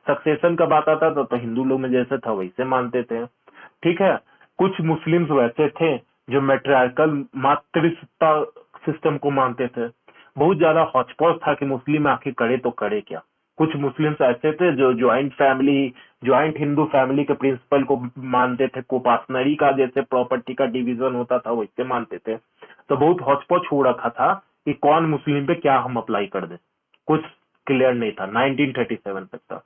सक्सेशन का बात आता था तो हिंदू लोग में जैसे था वैसे मानते थे, ठीक है। कुछ मुस्लिम्स वैसे थे जो मैट्रियार्कल मातृसत्ता सिस्टम को मानते थे। बहुत ज्यादा हौच-पौच था कि मुस्लिम आखिर करे तो करे क्या। कुछ मुस्लिम्स ऐसे थे जो ज्वाइंट हिंदू फैमिली के प्रिंसिपल को मानते थे, कोपासनरी का जैसे प्रॉपर्टी का डिवीजन होता था वैसे मानते थे। तो बहुत हौच-पौच हो रखा था कि कौन मुस्लिम पे क्या हम अप्लाई कर दें, कुछ क्लियर नहीं था 1937 तक था।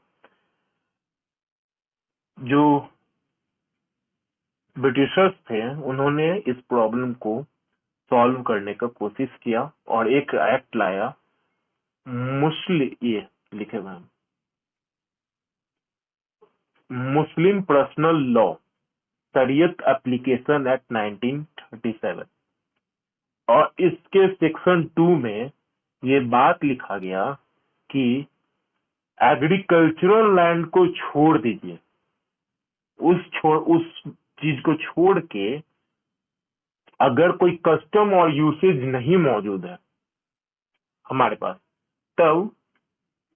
जो ब्रिटिशर्स थे उन्होंने इस प्रॉब्लम को सॉल्व करने का कोशिश किया और एक एक्ट लाया, ये लिखे हुए हैं, मुस्लिम पर्सनल लॉ शरीयत एप्लीकेशन एक्ट 1937। और इसके सेक्शन 2 में ये बात लिखा गया कि एग्रीकल्चरल लैंड को छोड़ दीजिए, उस चीज को छोड़ के अगर कोई कस्टम और यूसेज नहीं मौजूद है हमारे पास, तब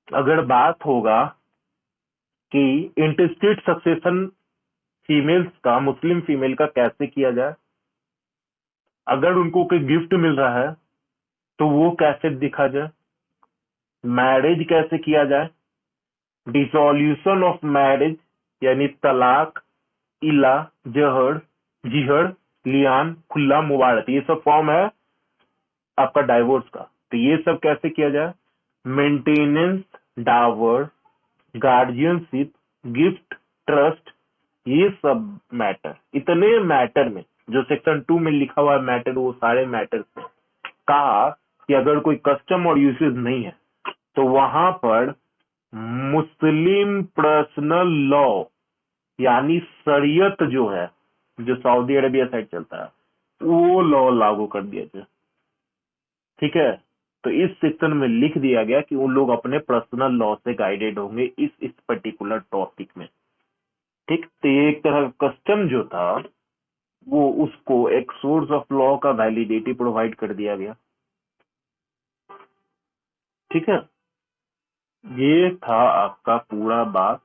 अगर बात होगा कि इंटरस्टेट सक्सेशन फीमेल्स का, मुस्लिम फीमेल का कैसे किया जाए, अगर उनको कोई गिफ्ट मिल रहा है तो वो कैसे दिखा जाए, मैरिज कैसे किया जाए, डिसोल्यूशन ऑफ मैरिज यानी तलाक, इला, जहर, जिहर, लियान, खुला, मुबारत, ये सब फॉर्म है आपका डाइवोर्स का, तो ये सब कैसे किया जाए, maintenance, Dawar, guardianship, gift, trust, ये सब मैटर, इतने मैटर में जो सेक्शन 2 में लिखा हुआ मैटर, वो सारे मैटर्स में कहा कि अगर कोई कस्टम और यूसेज नहीं है तो वहां पर मुस्लिम पर्सनल लॉ यानी शरीयत जो है, जो सऊदी अरेबिया साइड चलता है, वो लॉ लागू कर दिया जाए, ठीक है। तो इस सेक्शन में लिख दिया गया कि वो लोग अपने पर्सनल लॉ से गाइडेड होंगे इस पर्टिकुलर टॉपिक में, ठीक। तो ये एक तरह का कस्टम जो था वो उसको एक सोर्स ऑफ लॉ का वैलिडिटी प्रोवाइड कर दिया गया, ठीक है। ये था आपका पूरा बात